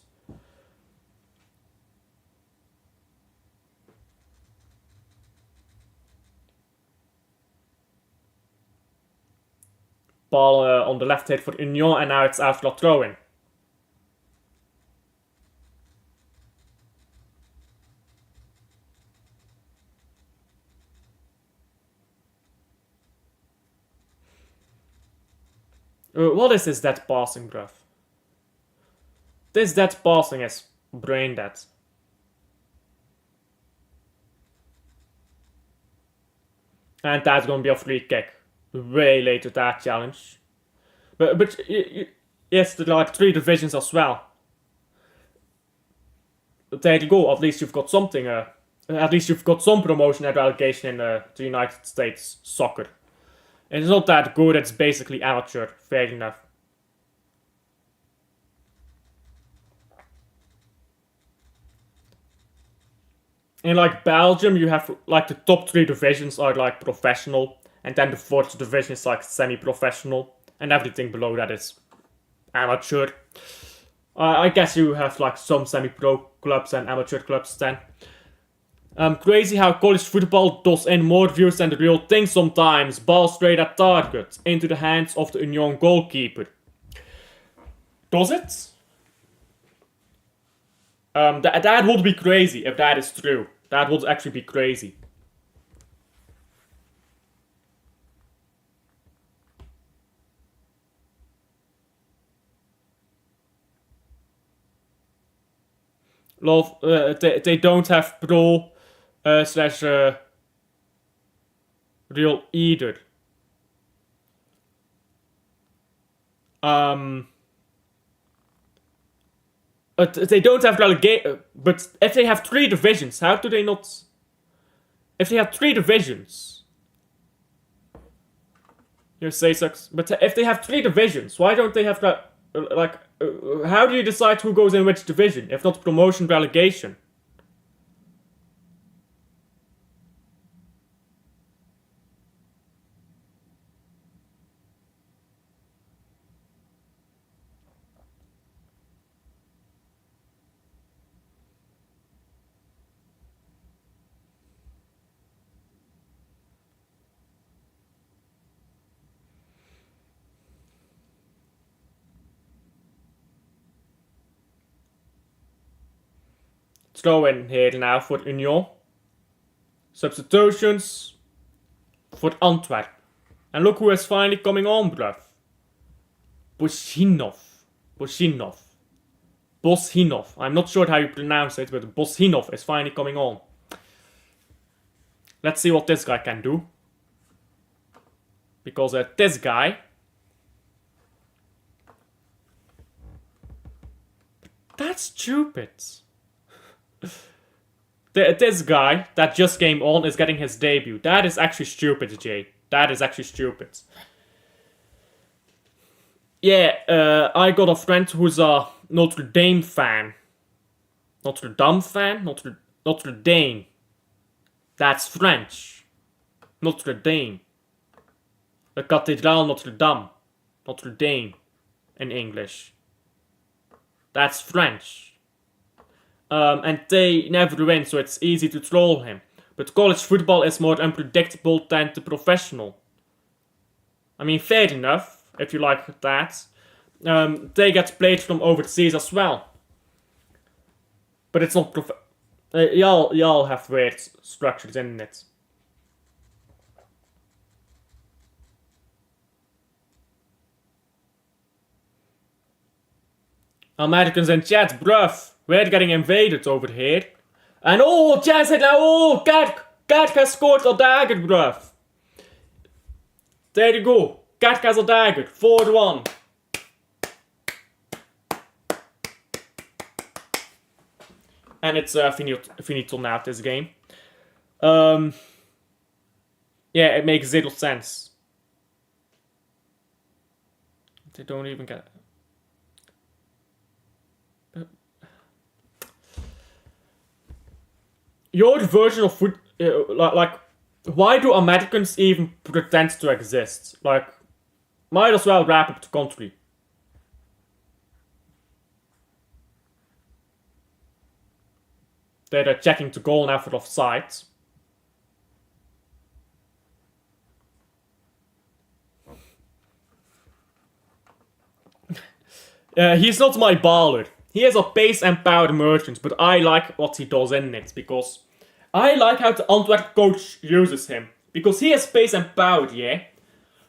Ball on the left hit for Union and now it's after a throw-in. What is this dead passing, bruv? This dead passing is brain dead. And that's gonna be a free kick. Way late to that challenge. But yes, there are like 3 divisions as well. There you go, at least you've got something, at least you've got some promotion and relegation in the United States soccer. It's not that good, it's basically amateur, fair enough. In like Belgium, you have like the top 3 divisions are like professional, and then the 4th division is like semi-professional, and everything below that is amateur. I guess you have like some semi-pro clubs and amateur clubs then. Crazy how college football does in more views than the real thing sometimes. Ball straight at target, into the hands of the Union goalkeeper. Does it? That would be crazy if that is true. That would actually be crazy. Love, they don't have pro slash real either. They don't have relegation. But if they have 3 divisions, how do they not? If they have 3 divisions, you say sucks. But if they have 3 divisions, why don't they have that? Like, how do you decide who goes in which division if not promotion relegation? Throw in here now for Union. Substitutions for Antwerp. And look who is finally coming on, bruv. Boshinov. I'm not sure how you pronounce it, but Boshinov is finally coming on. Let's see what this guy can do. Because this guy... That's stupid. This guy that just came on is getting his debut. That is actually stupid, Jay. That is actually stupid. Yeah, I got a friend who's a Notre Dame fan. Notre Dame fan? Notre Dame. That's French. Notre Dame. The Cathedral Notre Dame. Notre Dame. In English. That's French. And they never win, so it's easy to troll him. But college football is more unpredictable than the professional. I mean, fair enough, if you like that. They get played from overseas as well. But it's not y'all have weird structures in it. Americans in chat, bruv. We're getting invaded over here. And oh, chat said now, oh, Cat has scored a dagger, bruv. There you go. Cat has a dagger. 4-1. And it's finito now, this game. Yeah, it makes zero sense. They don't even get... Your version of food... like, why do Americans even pretend to exist? Like, might as well wrap up the country. They're checking to goal now for offside. He's not my baller. He has a pace and power merchant, but I like what he does in it, because I like how the Antwerp coach uses him. Because he has pace and power, yeah.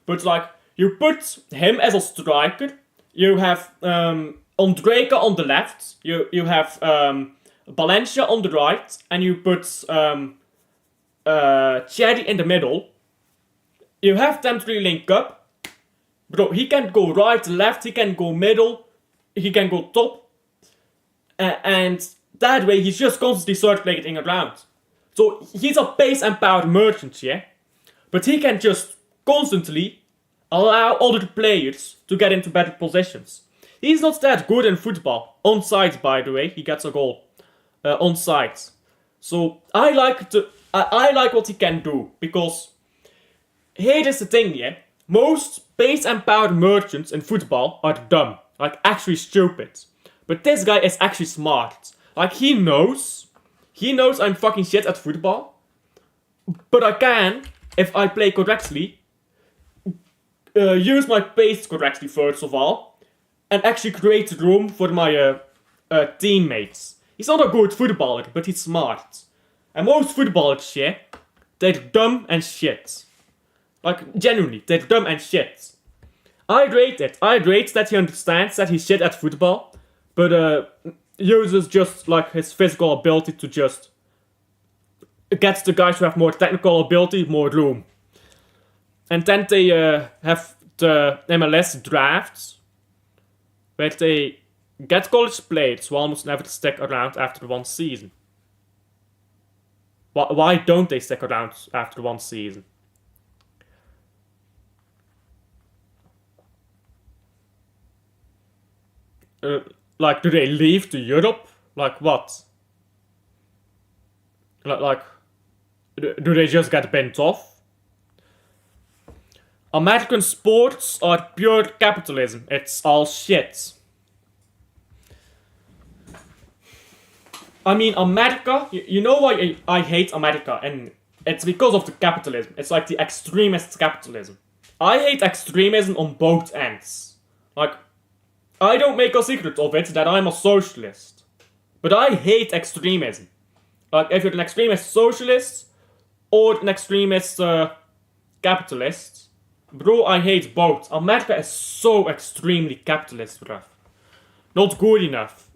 But like, you put him as a striker, you have Ondrejka on the left, you have Valencia on the right, and you put Cherry in the middle. You have them three link up. Bro, he can go right, left, he can go middle, he can go top. And that way he's just constantly circulating around. So he's a pace and power merchant, yeah? But he can just constantly allow other players to get into better positions. He's not that good in football. Onside, by the way, he gets a goal. Onside. So I like what he can do, because here is the thing, yeah? Most pace and power merchants in football are dumb. Like, actually stupid. But this guy is actually smart. Like, he knows I'm fucking shit at football. But I can, if I play correctly, use my pace correctly first of all. And actually create room for my teammates. He's not a good footballer, but he's smart. And most footballers, yeah, they're dumb and shit. Like, genuinely, they're dumb and shit. I rate it. I rate that he understands that he's shit at football. But uses just like his physical ability to just get the guys who have more technical ability more room. And then they have the MLS drafts, where they get college players who almost never stick around after one season. Why don't they stick around after one season? Like, do they leave to Europe? Like, what? Like, do they just get bent off? American sports are pure capitalism. It's all shit. I mean, America, you know why I hate America? And it's because of the capitalism. It's like the extremist capitalism. I hate extremism on both ends. Like, I don't make a secret of it that I'm a socialist. But I hate extremism. Like, if you're an extremist socialist, or an extremist capitalist. Bro, I hate both. America is so extremely capitalist, bruv. Not good enough.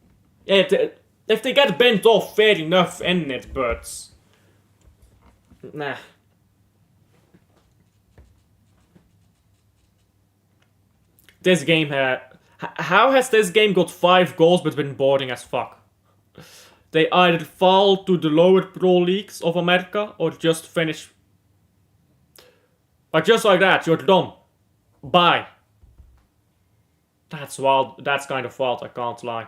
Yeah, if they get bent off, fair enough in it, but... Nah. This game how has this game got 5 goals but been boring as fuck? They either fall to the lower pro leagues of America or just finish... Like just like that, you're done. Bye. That's wild. That's kind of wild, I can't lie.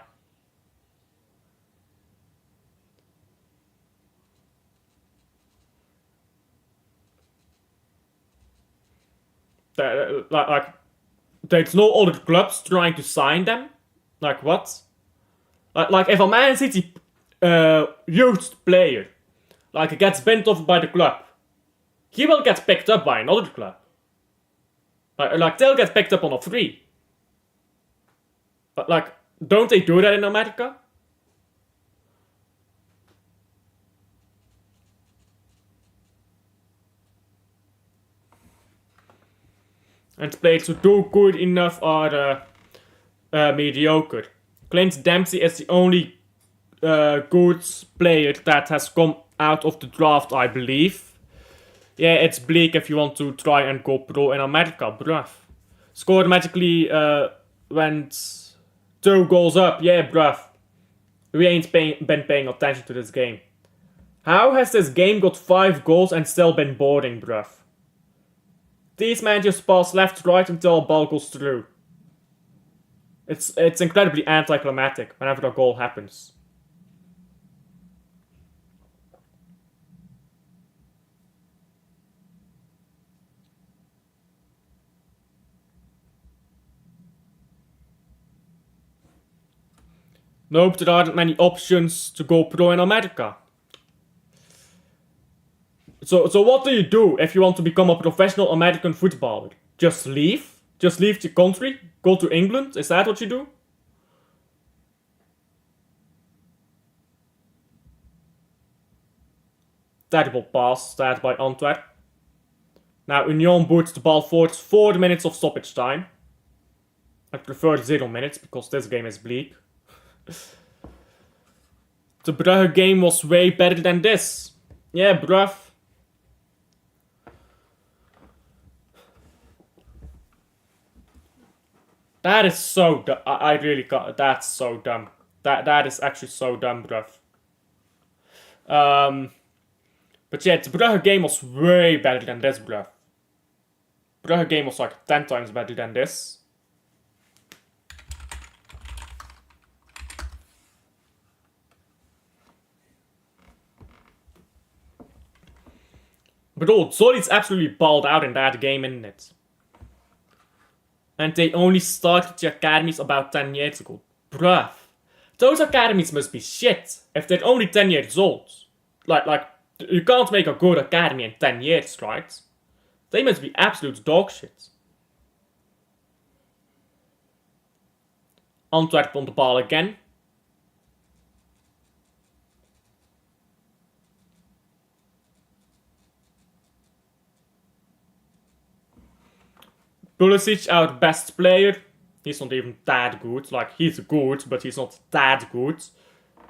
Like, there's no other clubs trying to sign them? Like what? Like if a Man City youth player like gets bent off by the club, he will get picked up by another club. Like they'll get picked up on a free. But like, don't they do that in America? And players who do good enough are mediocre. Clint Dempsey is the only good player that has come out of the draft, I believe. Yeah, it's bleak if you want to try and go pro in America, bruv. Scored magically went 2 goals up, yeah, bruv. We ain't been paying attention to this game. How has this game got 5 goals and still been boring, bruv? These men just pass left, right until a ball goes through. It's incredibly anticlimactic whenever a goal happens. Nope, there aren't many options to go pro in America. So what do you do if you want to become a professional American footballer? Just leave? Just leave the country? Go to England? Is that what you do? Terrible pass, that by Antwerp. Now Union boots the ball forward 4 minutes of stoppage time. I prefer 0 minutes because this game is bleak. The Brugge game was way better than this. Yeah, bruv. That is so dumb. I really got. That's so dumb. That is actually so dumb, bruv. But yeah, the Brugge game was way better than this, bruv. Brugge game was like 10 times better than this. But oh, Solid's absolutely balled out in that game, isn't it? And they only started the academies about 10 years ago. Bruv. Those academies must be shit if they're only 10 years old. Like, you can't make a good academy in 10 years, right? They must be absolute dog shit. Antwerp on the ball again. Pulisic, our best player. He's not even that good. Like, he's good, but he's not that good.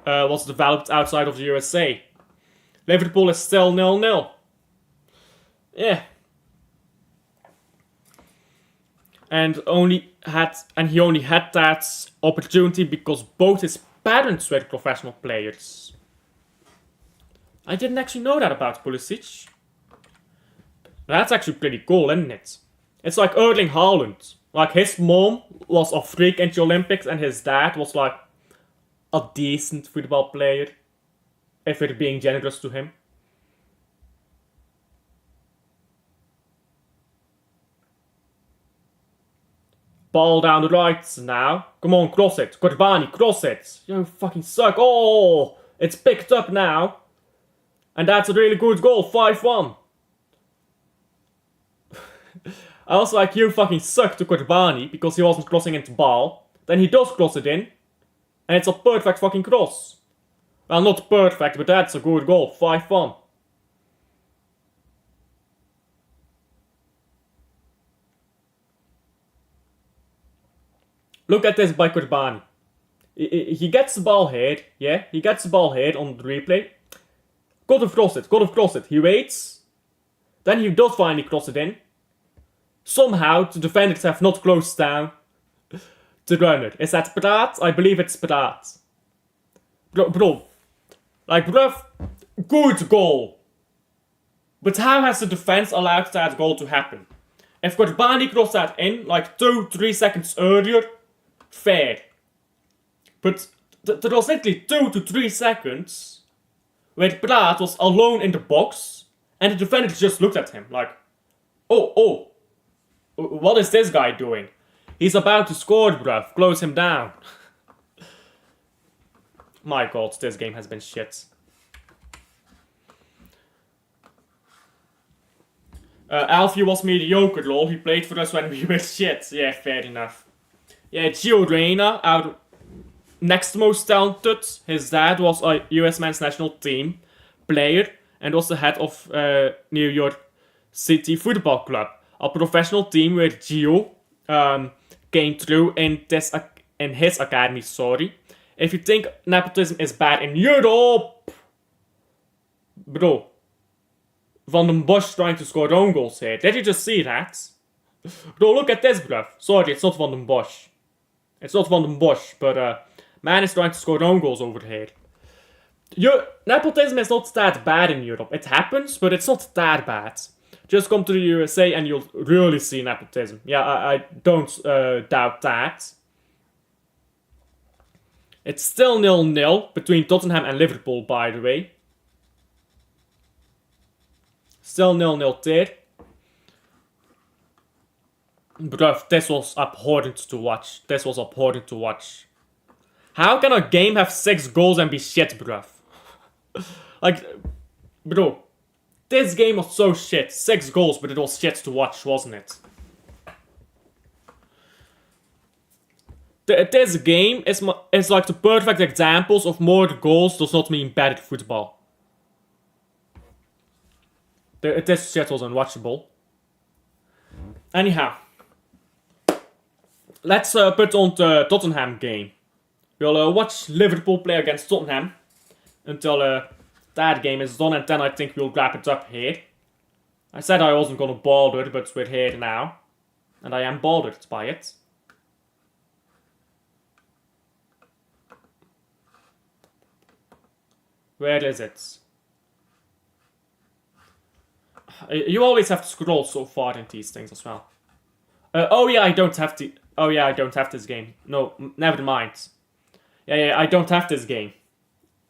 Was developed outside of the USA. Liverpool is still 0-0. Yeah. And he only had that opportunity because both his parents were professional players. I didn't actually know that about Pulisic. That's actually pretty cool, isn't it? It's like Erling Haaland. Like, his mom was a freak in the Olympics and his dad was like a decent football player. If we're being generous to him. Ball down the right now. Come on, cross it. Corbani, cross it. You fucking suck. Oh, it's picked up now. And that's a really good goal. 5-1. I also like, you fucking suck to Corbani because he wasn't crossing into ball. Then he does cross it in. And it's a perfect fucking cross. Well, not perfect, but that's a good goal. 5-1. Look at this by Kurbani. He gets the ball here, yeah? He gets the ball here on the replay. Got to cross it. He waits. Then he does finally cross it in. Somehow, the defenders have not closed down the runner. Is that Praat? I believe it's Praat. Bro. Like, bruv, good goal. But how has the defense allowed that goal to happen? If Kurbani crossed that in, like 2-3 seconds earlier, fair. But there was literally 2 to 3 seconds where Praat was alone in the box and the defender just looked at him like, oh, what is this guy doing? He's about to score, bruv. Close him down. My god, this game has been shit. Alfie was mediocre, lol. He played for us when we were shit. Yeah, fair enough. Yeah, Gio Reyna, out next most talented. His dad was a US men's national team player and was the head of New York City Football Club, a professional team where Gio came through in his academy. Sorry, if you think nepotism is bad in Europe, bro. Van den Bosch trying to score own goals here. Did you just see that? Bro, look at this, bruv. Sorry, it's not Van den Bosch. It's not Van den Bosch, but man is trying to score own goals over here. Nepotism is not that bad in Europe. It happens, but it's not that bad. Just come to the USA and you'll really see nepotism. Yeah, I don't doubt that. It's still 0-0 between Tottenham and Liverpool, by the way. Still 0-0 there. Bruv, this was abhorrent to watch. How can a game have 6 goals and be shit, bruv? Like, bro. This game was so shit. 6 goals, but it was shit to watch, wasn't it? This game is like the perfect examples of more goals does not mean better football. This shit was unwatchable. Anyhow. Let's put on the Tottenham game. We'll watch Liverpool play against Tottenham until that game is done, and then I think we'll wrap it up here. I said I wasn't gonna bother, but we're here now. And I am bothered by it. Where is it? You always have to scroll so far in these things as well. Oh yeah, I don't have this game. No, never mind. Yeah, I don't have this game.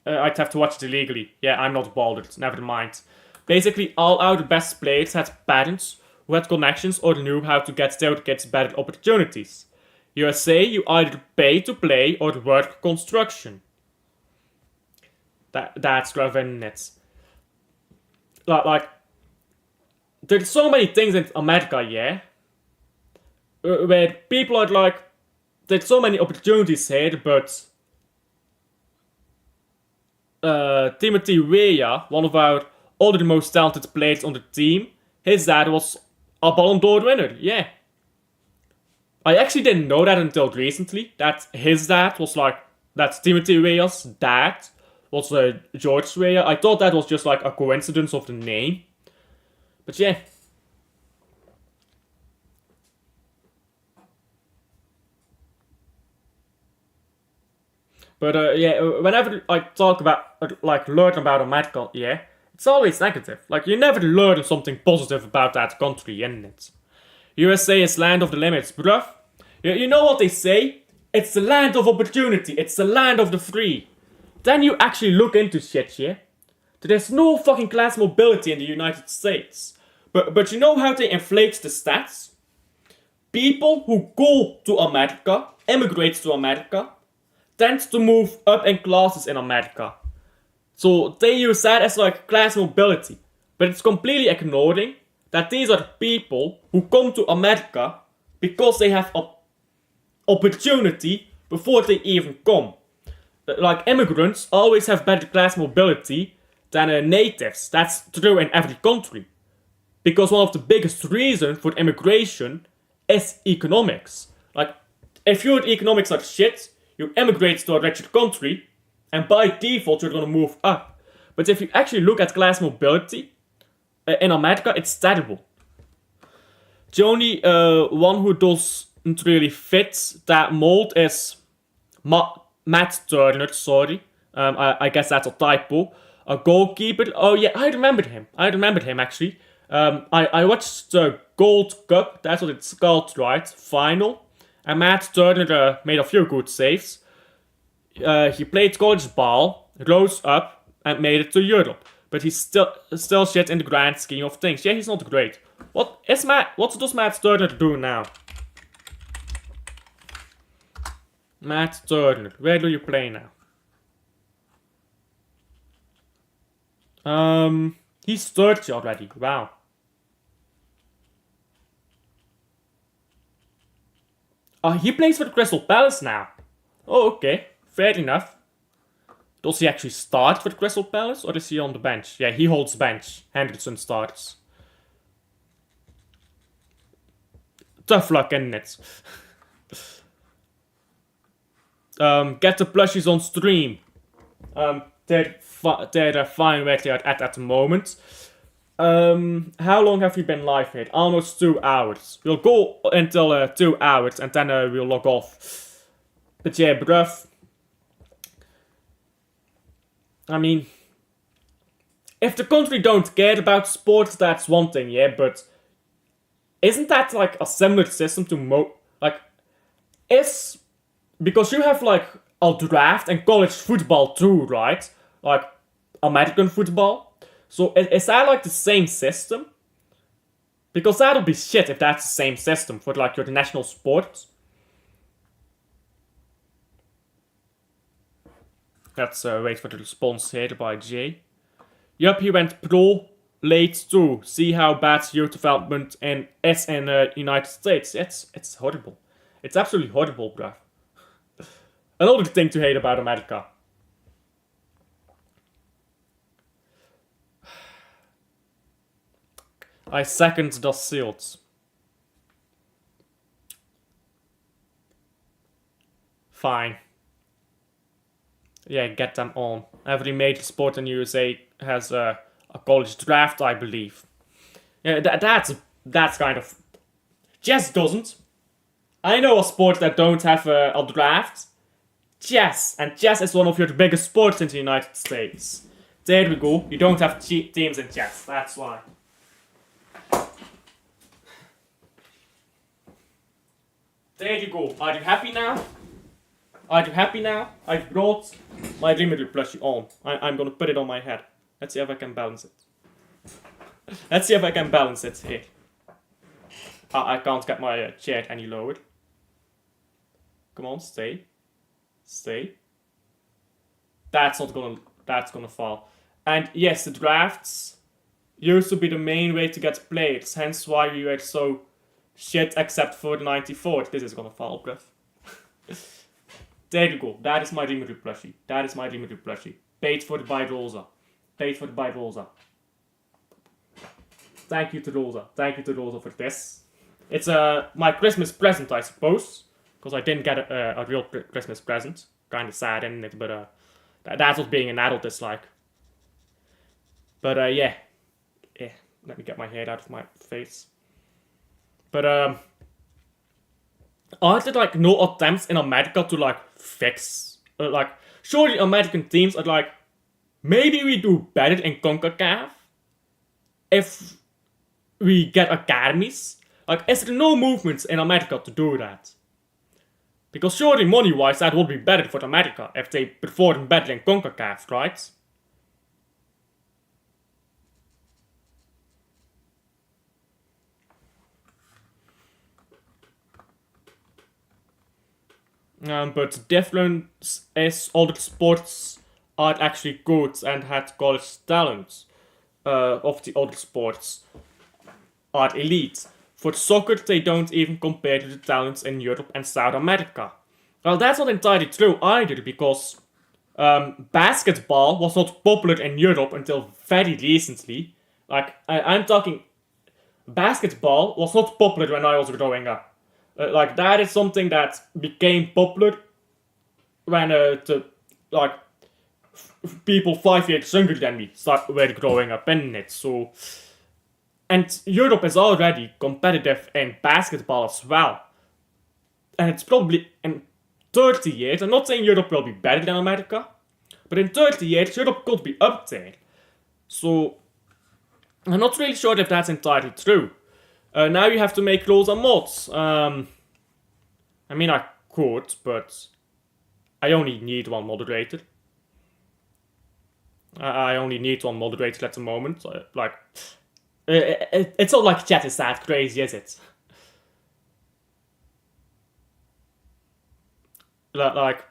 I'd have to watch it illegally. Yeah, I'm not bothered. Never mind. Basically, all our best players had parents who had connections or knew how to get their kids better opportunities. USA, you either pay to play or work construction. That's driving it. Like, there's so many things in America, yeah, where people are like, there's so many opportunities here, but Timothy Weah, one of our other most talented players on the team, his dad was a Ballon d'Or winner, yeah. I actually didn't know that until recently, that his dad was like, that Timothy Weah's dad was George Weah. I thought that was just like a coincidence of the name. But yeah. But yeah, whenever I talk about, like, learn about America, yeah, it's always negative. Like, you never learn something positive about that country, isn't it? USA is land of the limits, bruv. You know what they say? It's the land of opportunity. It's the land of the free. Then you actually look into shit, yeah? There's no fucking class mobility in the United States. But you know how they inflate the stats? People who go to America, immigrate to America, tend to move up in classes in America. So they use that as like class mobility. But it's completely ignoring that these are people who come to America because they have opportunity before they even come. Like, immigrants always have better class mobility than natives. That's true in every country. Because one of the biggest reasons for immigration is economics. Like, if your economics are shit, you emigrate to a richer country, and by default you're gonna move up. But if you actually look at class mobility, in America, it's terrible. The only one who doesn't really fit that mold is Matt Turner, sorry. I guess that's a typo. A goalkeeper. Oh yeah, I remembered him. Actually. I watched the Gold Cup, that's what it's called, right? Final. And Matt Turner made a few good saves. He played college ball, rose up, and made it to Europe. But he's still shit in the grand scheme of things. Yeah, he's not great. What does Matt Turner do now? Matt Turner, where do you play now? He's 30 already. Wow. He plays for the Crystal Palace now. Oh, okay. Fair enough. Does he actually start for the Crystal Palace, or is he on the bench? Yeah, he holds bench. Henderson starts. Tough luck, isn't it? Get the plushies on stream. They're fine where they are at the moment. How long have we been live here? Almost 2 hours. We'll go until 2 hours and then we'll log off. But yeah, bruv. I mean, if the country don't care about sports, that's one thing, yeah, but isn't that like a similar system to because you have like a draft and college football too, right? Like American football. So is that like the same system? Because that'll be shit if that's the same system for like your national sports. Let's wait for the response here by Jay. Yup, he went pro late too. See how bad youth development is in the United States. It's horrible. It's absolutely horrible, bruv. Another thing to hate about America. I second the Seals. Fine. Yeah, get them on. Every major sport in USA has a college draft, I believe. Yeah, that's kind of... Chess doesn't. I know a sport that don't have a draft. Chess. And chess is one of your biggest sports in the United States. There we go. You don't have teams in chess. That's why. There you go. Are you happy now? I've brought my limited plushie on. I'm gonna put it on my head. Let's see if I can balance it. Here. I can't get my chair any lower. Come on, stay. That's gonna fall. And yes, the drafts used to be the main way to get players, hence why we were so shit except for the 94. This is gonna fall, bruv. There you go. That is my limited plushie. Paid for by Rosa. Thank you to Rosa for this. It's my Christmas present, I suppose. Because I didn't get a real Christmas present. Kinda sad, isn't it? But that's what being an adult is like. But yeah. Let me get my head out of my face. But are there like no attempts in America to like fix surely American teams are like, maybe we do better in CONCACAF if we get academies? Like, is there no movements in America to do that? Because surely money wise that would be better for America if they perform better in CONCACAF, right? But the difference is all the sports are actually good and had college talent. Of the other sports are elite. For soccer, they don't even compare to the talents in Europe and South America. Well, that's not entirely true either, because basketball was not popular in Europe until very recently. Like, I'm talking... Basketball was not popular when I was growing up. Like that is something that became popular when like people 5 years younger than me were growing up in it. So, and Europe is already competitive in basketball as well, and it's probably in 30 years. I'm not saying Europe will be better than America, but in 30 years Europe could be up there. So, I'm not really sure if that's entirely true. Now you have to make rules and mods. I mean, I could, but I only need one moderator. I only need one moderator at the moment. Like, it's not like chat is that crazy, is it? Like,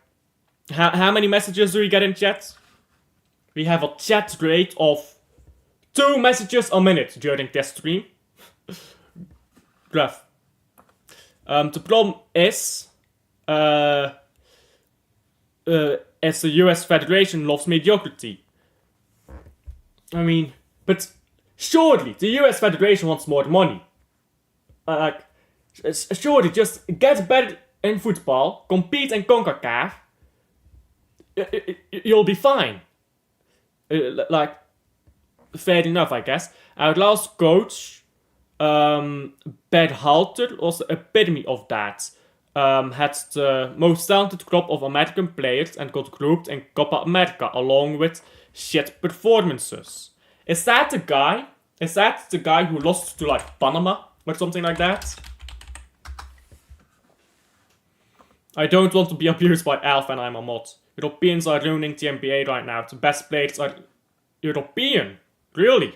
how many messages do we get in chat? We have a chat rate of 2 messages a minute during this stream. Rough. The problem is, as the US Federation loves mediocrity. I mean, but surely the US Federation wants more money. Surely just get better in football, compete in CONCACAF, you'll be fine. Like, fair enough, I guess. Our last coach, Bert Halter, was the epitome of that. Had the most talented crop of American players and got grouped in Copa America along with shit performances. Is that the guy? Is that the guy who lost to like Panama or something like that? I don't want to be abused by Alf and I'm a mod. Europeans are ruining the NBA right now. The best players are European. Really?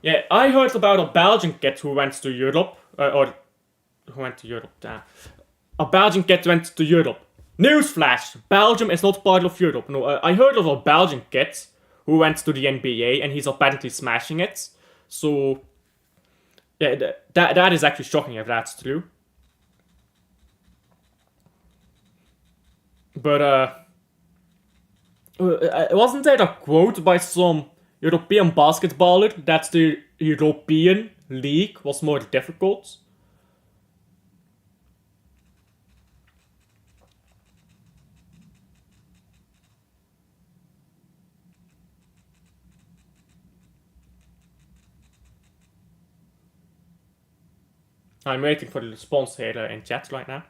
Yeah, I heard about a Belgian kid who went to Europe. Who went to Europe? Damn. A Belgian kid went to Europe. Newsflash! Belgium is not part of Europe. No, I heard of a Belgian kid who went to the NBA and he's apparently smashing it. So, yeah, that is actually shocking if that's true. But, wasn't there a quote by some European basketballer that the European League was more difficult? I'm waiting for the response here in chat right now.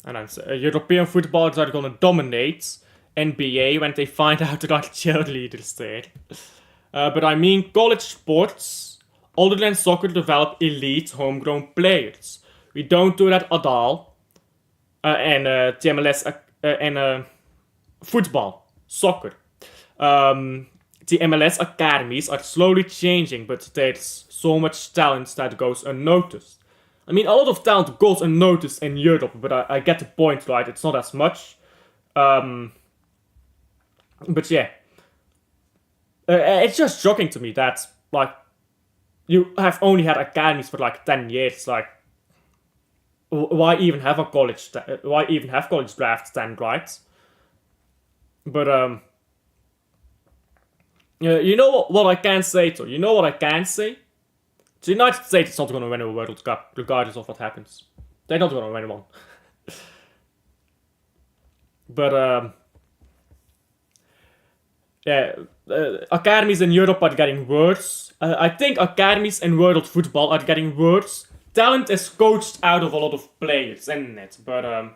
And I'm saying European footballers are gonna dominate NBA when they find out there are cheerleaders there. But I mean, college sports, other than soccer, develop elite homegrown players. We don't do that at all. And MLS and football, soccer. The MLS academies are slowly changing, but there's so much talent that goes unnoticed. I mean, a lot of talent goes unnoticed in Europe, but I get the point, right? It's not as much. But yeah. It's just shocking to me that, like, you have only had academies for like 10 years. Like, why even have a college? Why even have college drafts then, right? But you know what I can say though. You know what I can say. The United States is not going to win a World Cup, regardless of what happens. They're not going to win one. But yeah, academies in Europe are getting worse. I think academies in world football are getting worse. Talent is coached out of a lot of players, isn't it? But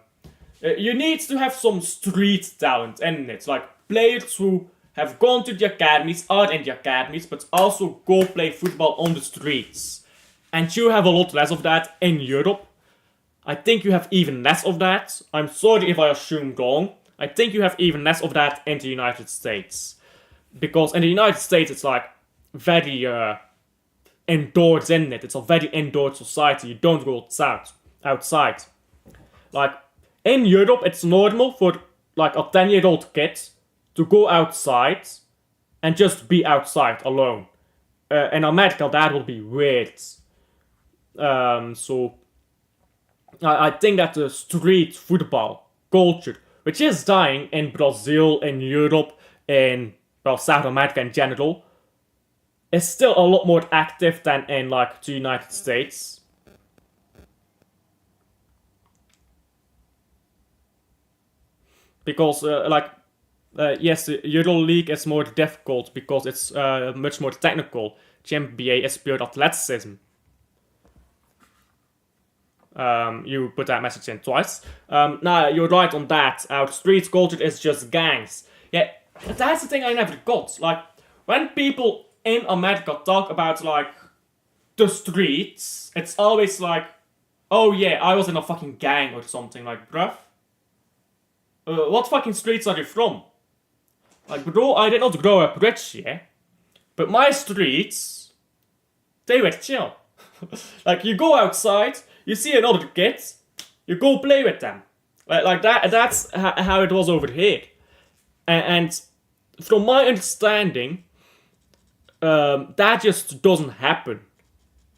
you need to have some street talent, isn't it? Like players who have gone to the academies, are in the academies, but also go play football on the streets. And you have a lot less of that in Europe. I think you have even less of that. I'm sorry if I assume wrong. I think you have even less of that in the United States. Because in the United States, it's like very indoors, isn't it? It's a very indoor society. You don't go outside. Like, in Europe, it's normal for like a 10-year-old kid to go outside and just be outside alone. In America, that would be weird. So, I think that the street football culture, which is dying in Brazil, in Europe, in well, South America in general, is still a lot more active than in like the United States. Because yes, the Euro League is more difficult because it's much more technical. The NBA is pure athleticism. You put that message in twice. Nah, you're right on that. Our street culture is just gangs. Yeah, that's the thing I never got. Like, when people in America talk about, like, the streets, it's always like, oh yeah, I was in a fucking gang or something. Like, bruv, what fucking streets are you from? Like, bro, I did not grow up rich, yeah? But my streets, they were chill. Like, you go outside, you see another kid, you go play with them. Like that. That's how it was over here. And from my understanding, that just doesn't happen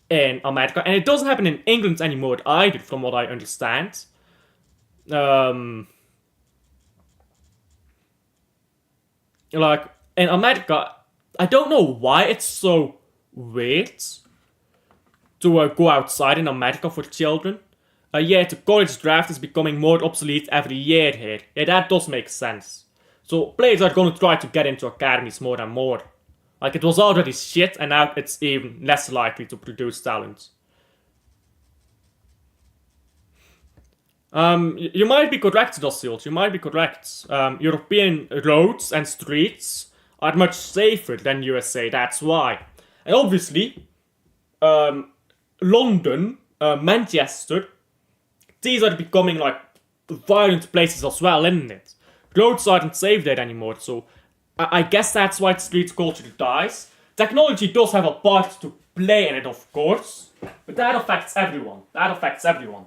in America. And it doesn't happen in England anymore either, from what I understand. Like, in America, I don't know why it's so weird to go outside in America for children. Yeah, the college draft is becoming more obsolete every year here. Yeah, that does make sense. So players are gonna try to get into academies more and more. Like, it was already shit, and now it's even less likely to produce talent. You might be correct, Dossilt, you might be correct. European roads and streets are much safer than USA, that's why. And obviously, London, Manchester, these are becoming like violent places as well, isn't it? Roads aren't safe there anymore, so I guess that's why street culture dies. Technology does have a part to play in it, of course, but that affects everyone. That affects everyone.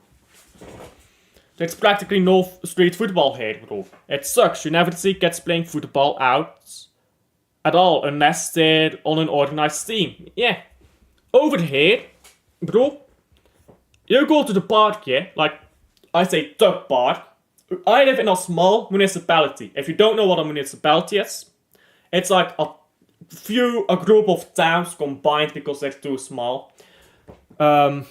There's practically no street football here, bro. It sucks. You never see kids playing football out at all, unless they're on an organized team. Yeah. Over here, bro, you go to the park, yeah? Like, I say the park. I live in a small municipality. If you don't know what a municipality is, it's like a group of towns combined because they're too small. So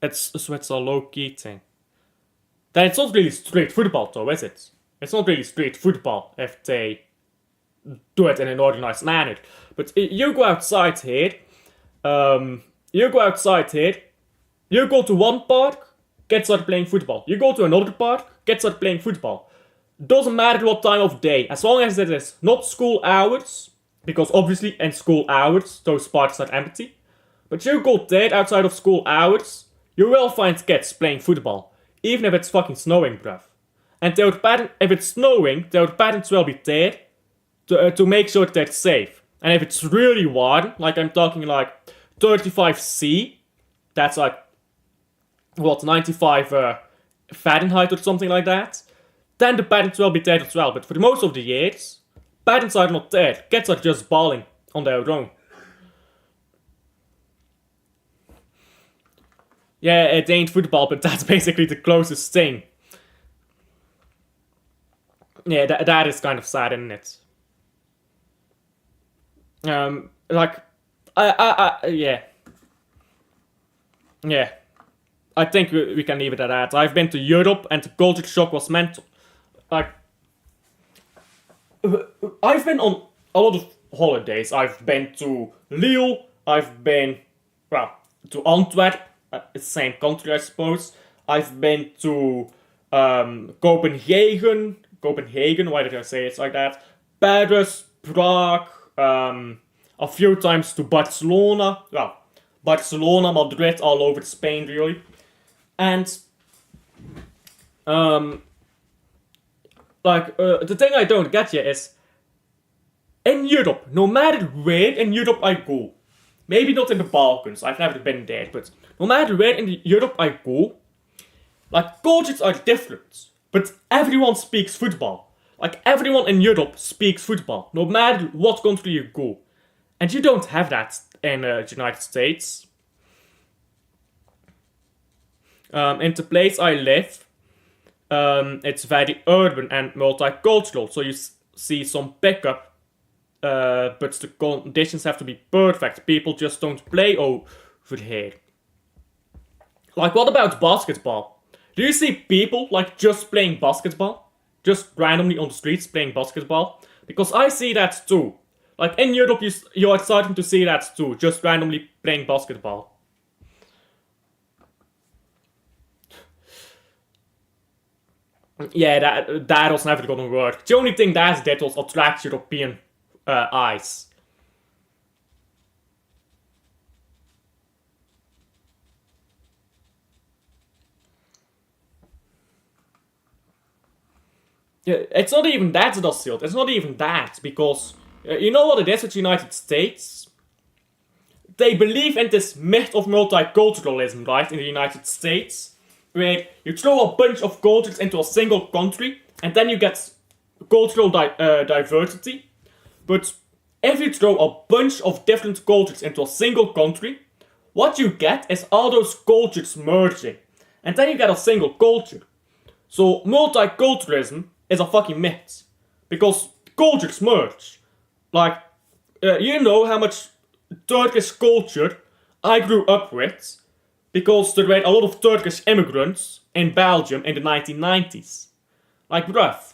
it's a low-key thing. Then it's not really street football though, is it? It's not really street football if they do it in an organized manner. But you go outside here, you go to one park, kids start playing football. You go to another park, kids start playing football. Doesn't matter what time of day, as long as it is not school hours, because obviously in school hours, those parks are empty. But you go there outside of school hours, you will find kids playing football, even if it's fucking snowing, bruv. And if it's snowing, their parents will be there to make sure that they're safe. And if it's really warm, like I'm talking like 35°C, that's like, what, 95 Fahrenheit or something like that, then the parents will be there as well. But for most of the years, parents are not there. Kids are just balling on their own. Yeah, it ain't football, but that's basically the closest thing. Yeah, that is kind of sad, isn't it? Yeah. Yeah. I think we can leave it at that. I've been to Europe and the culture shock was mental. Like, I've been on a lot of holidays. I've been to Lille, I've been, well, to Antwerp, it's the same country I suppose. I've been to Copenhagen, why did I say it like that? Paris, Prague, a few times to Barcelona, well, Barcelona, Madrid, all over Spain really. And, the thing I don't get yet is, in Europe, no matter where in Europe I go, maybe not in the Balkans, I've never been there, but no matter where in Europe I go, like, cultures are different, but everyone speaks football. Like, everyone in Europe speaks football, no matter what country you go. And you don't have that in the United States. In the place I live, it's very urban and multicultural, so you see some pickup, but the conditions have to be perfect. People just don't play over here. Like, what about basketball? Do you see people, like, just playing basketball? Just randomly on the streets playing basketball? Because I see that too. Like, in Europe, you are starting to see that too, just randomly playing basketball. Yeah, that was never gonna work. The only thing that did was attract European eyes. Yeah, it's not even that, Dassilt. It's not even that, because you know what it is with the United States? They believe in this myth of multiculturalism, right, in the United States, where you throw a bunch of cultures into a single country, and then you get cultural diversity. But if you throw a bunch of different cultures into a single country, what you get is all those cultures merging, and then you get a single culture. So multiculturalism is a fucking myth, because cultures merge. Like, you know how much Turkish culture I grew up with, because there were a lot of Turkish immigrants in Belgium in the 1990s. Like, bruv,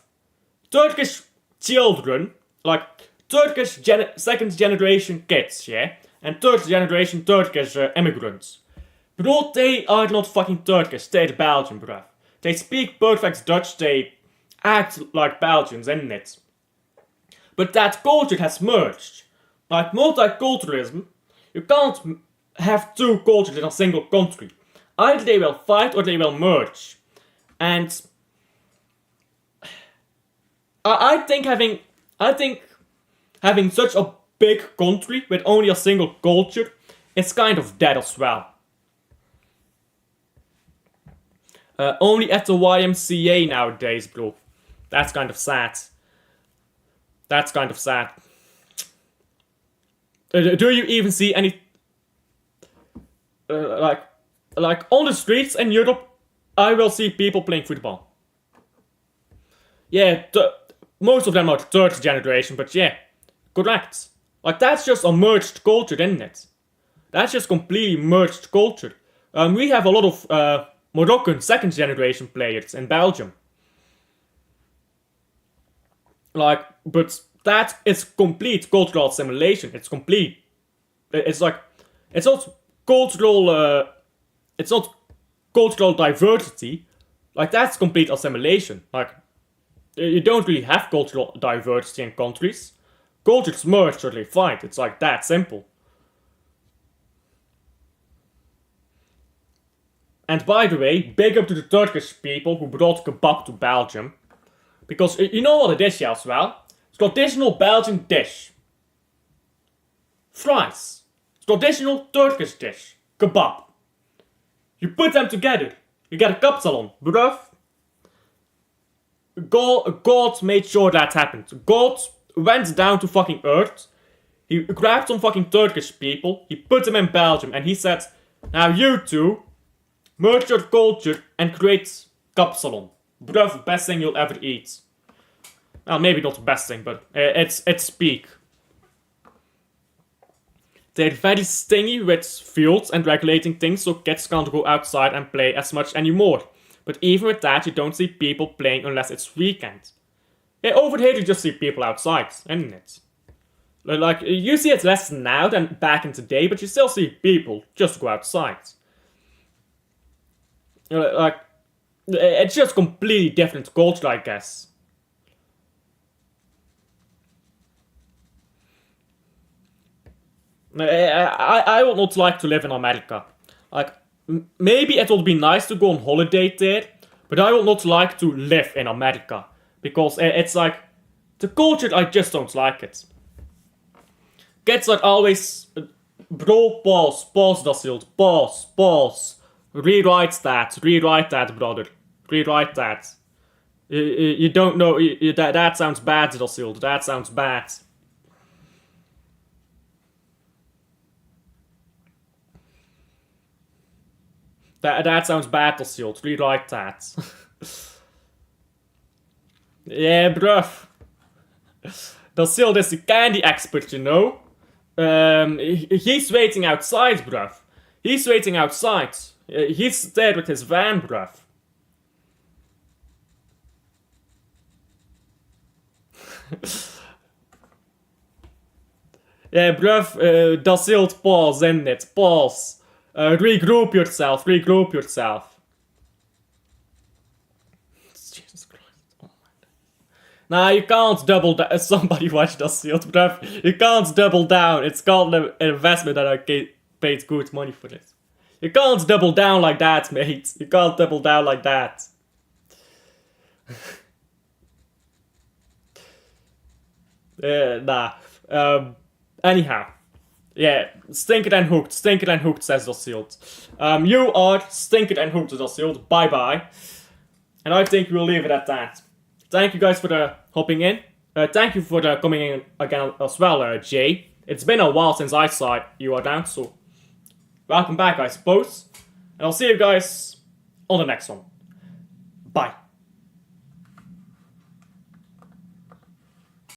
Turkish children, like Turkish second generation kids, yeah, and third generation Turkish immigrants. Bro, they are not fucking Turkish, they're Belgian, bruv. They speak perfect Dutch, they act like Belgians, isn't it? But that culture has merged. Like multiculturalism, you can't have two cultures in a single country. Either they will fight or they will merge. And I think having such a big country with only a single culture is kind of dead as well. Only at the YMCA nowadays, bro. That's kind of sad. That's kind of sad. Do you even see any like on the streets in Europe? I will see people playing football. Yeah, most of them are third generation, but yeah, correct. Like that's just a merged culture, isn't it? That's just completely merged culture. We have a lot of Moroccan second generation players in Belgium. Like, but that is complete cultural assimilation. It's complete. It's like, it's not cultural. It's not cultural diversity. Like that's complete assimilation. Like, you don't really have cultural diversity in countries. Cultures merge or they fight. It's like that simple. And by the way, big up to the Turkish people who brought kebab to Belgium. Because you know what it is, yeah, as well? It's traditional Belgian dish. Fries. It's traditional Turkish dish. Kebab. You put them together. You get a kapsalon, bruv. God made sure that happened. God went down to fucking earth. He grabbed some fucking Turkish people. He put them in Belgium. And he said, now you two, merge your culture and create kapsalon. Bruv, best thing you'll ever eat. Well, maybe not the best thing, but it's peak. They're very stingy with fields and regulating things, so kids can't go outside and play as much anymore. But even with that, you don't see people playing unless it's weekend. Yeah, over here you just see people outside, isn't it? Like, you see it less now than back in the day, but you still see people just go outside. Like, it's just completely different culture, I guess. I would not like to live in America. Like, maybe it would be nice to go on holiday there, but I would not like to live in America. Because it's like, the culture, I just don't like it. Kids are always, bro, pause, Dassilt, pause. Rewrite that, brother. Rewrite that. You don't know, that sounds bad, Dassilt, that sounds bad. That sounds battlefield. We like that. Yeah, bruv. Dacild is the candy expert, you know. He's waiting outside, bruv. He's waiting outside. He's there with his van, bruv. Yeah, bruv, Dacild, pause, isn't it? Pause. Regroup yourself, regroup yourself. Jesus Christ. Oh my God. Nah, you can't double down. Somebody watch Dacild, bruv. You can't double down. It's called an investment that I paid good money for this. You can't double down like that, mate. You can't double down like that. Nah. Anyhow. Yeah, stinked and hooked, says Dacild. You are stinked and hooked, Dacild. Bye bye. And I think we'll leave it at that. Thank you guys for the hopping in. Thank you for the coming in again as well, Jay. It's been a while since I saw you are down, so welcome back, I suppose. And I'll see you guys on the next one. Bye.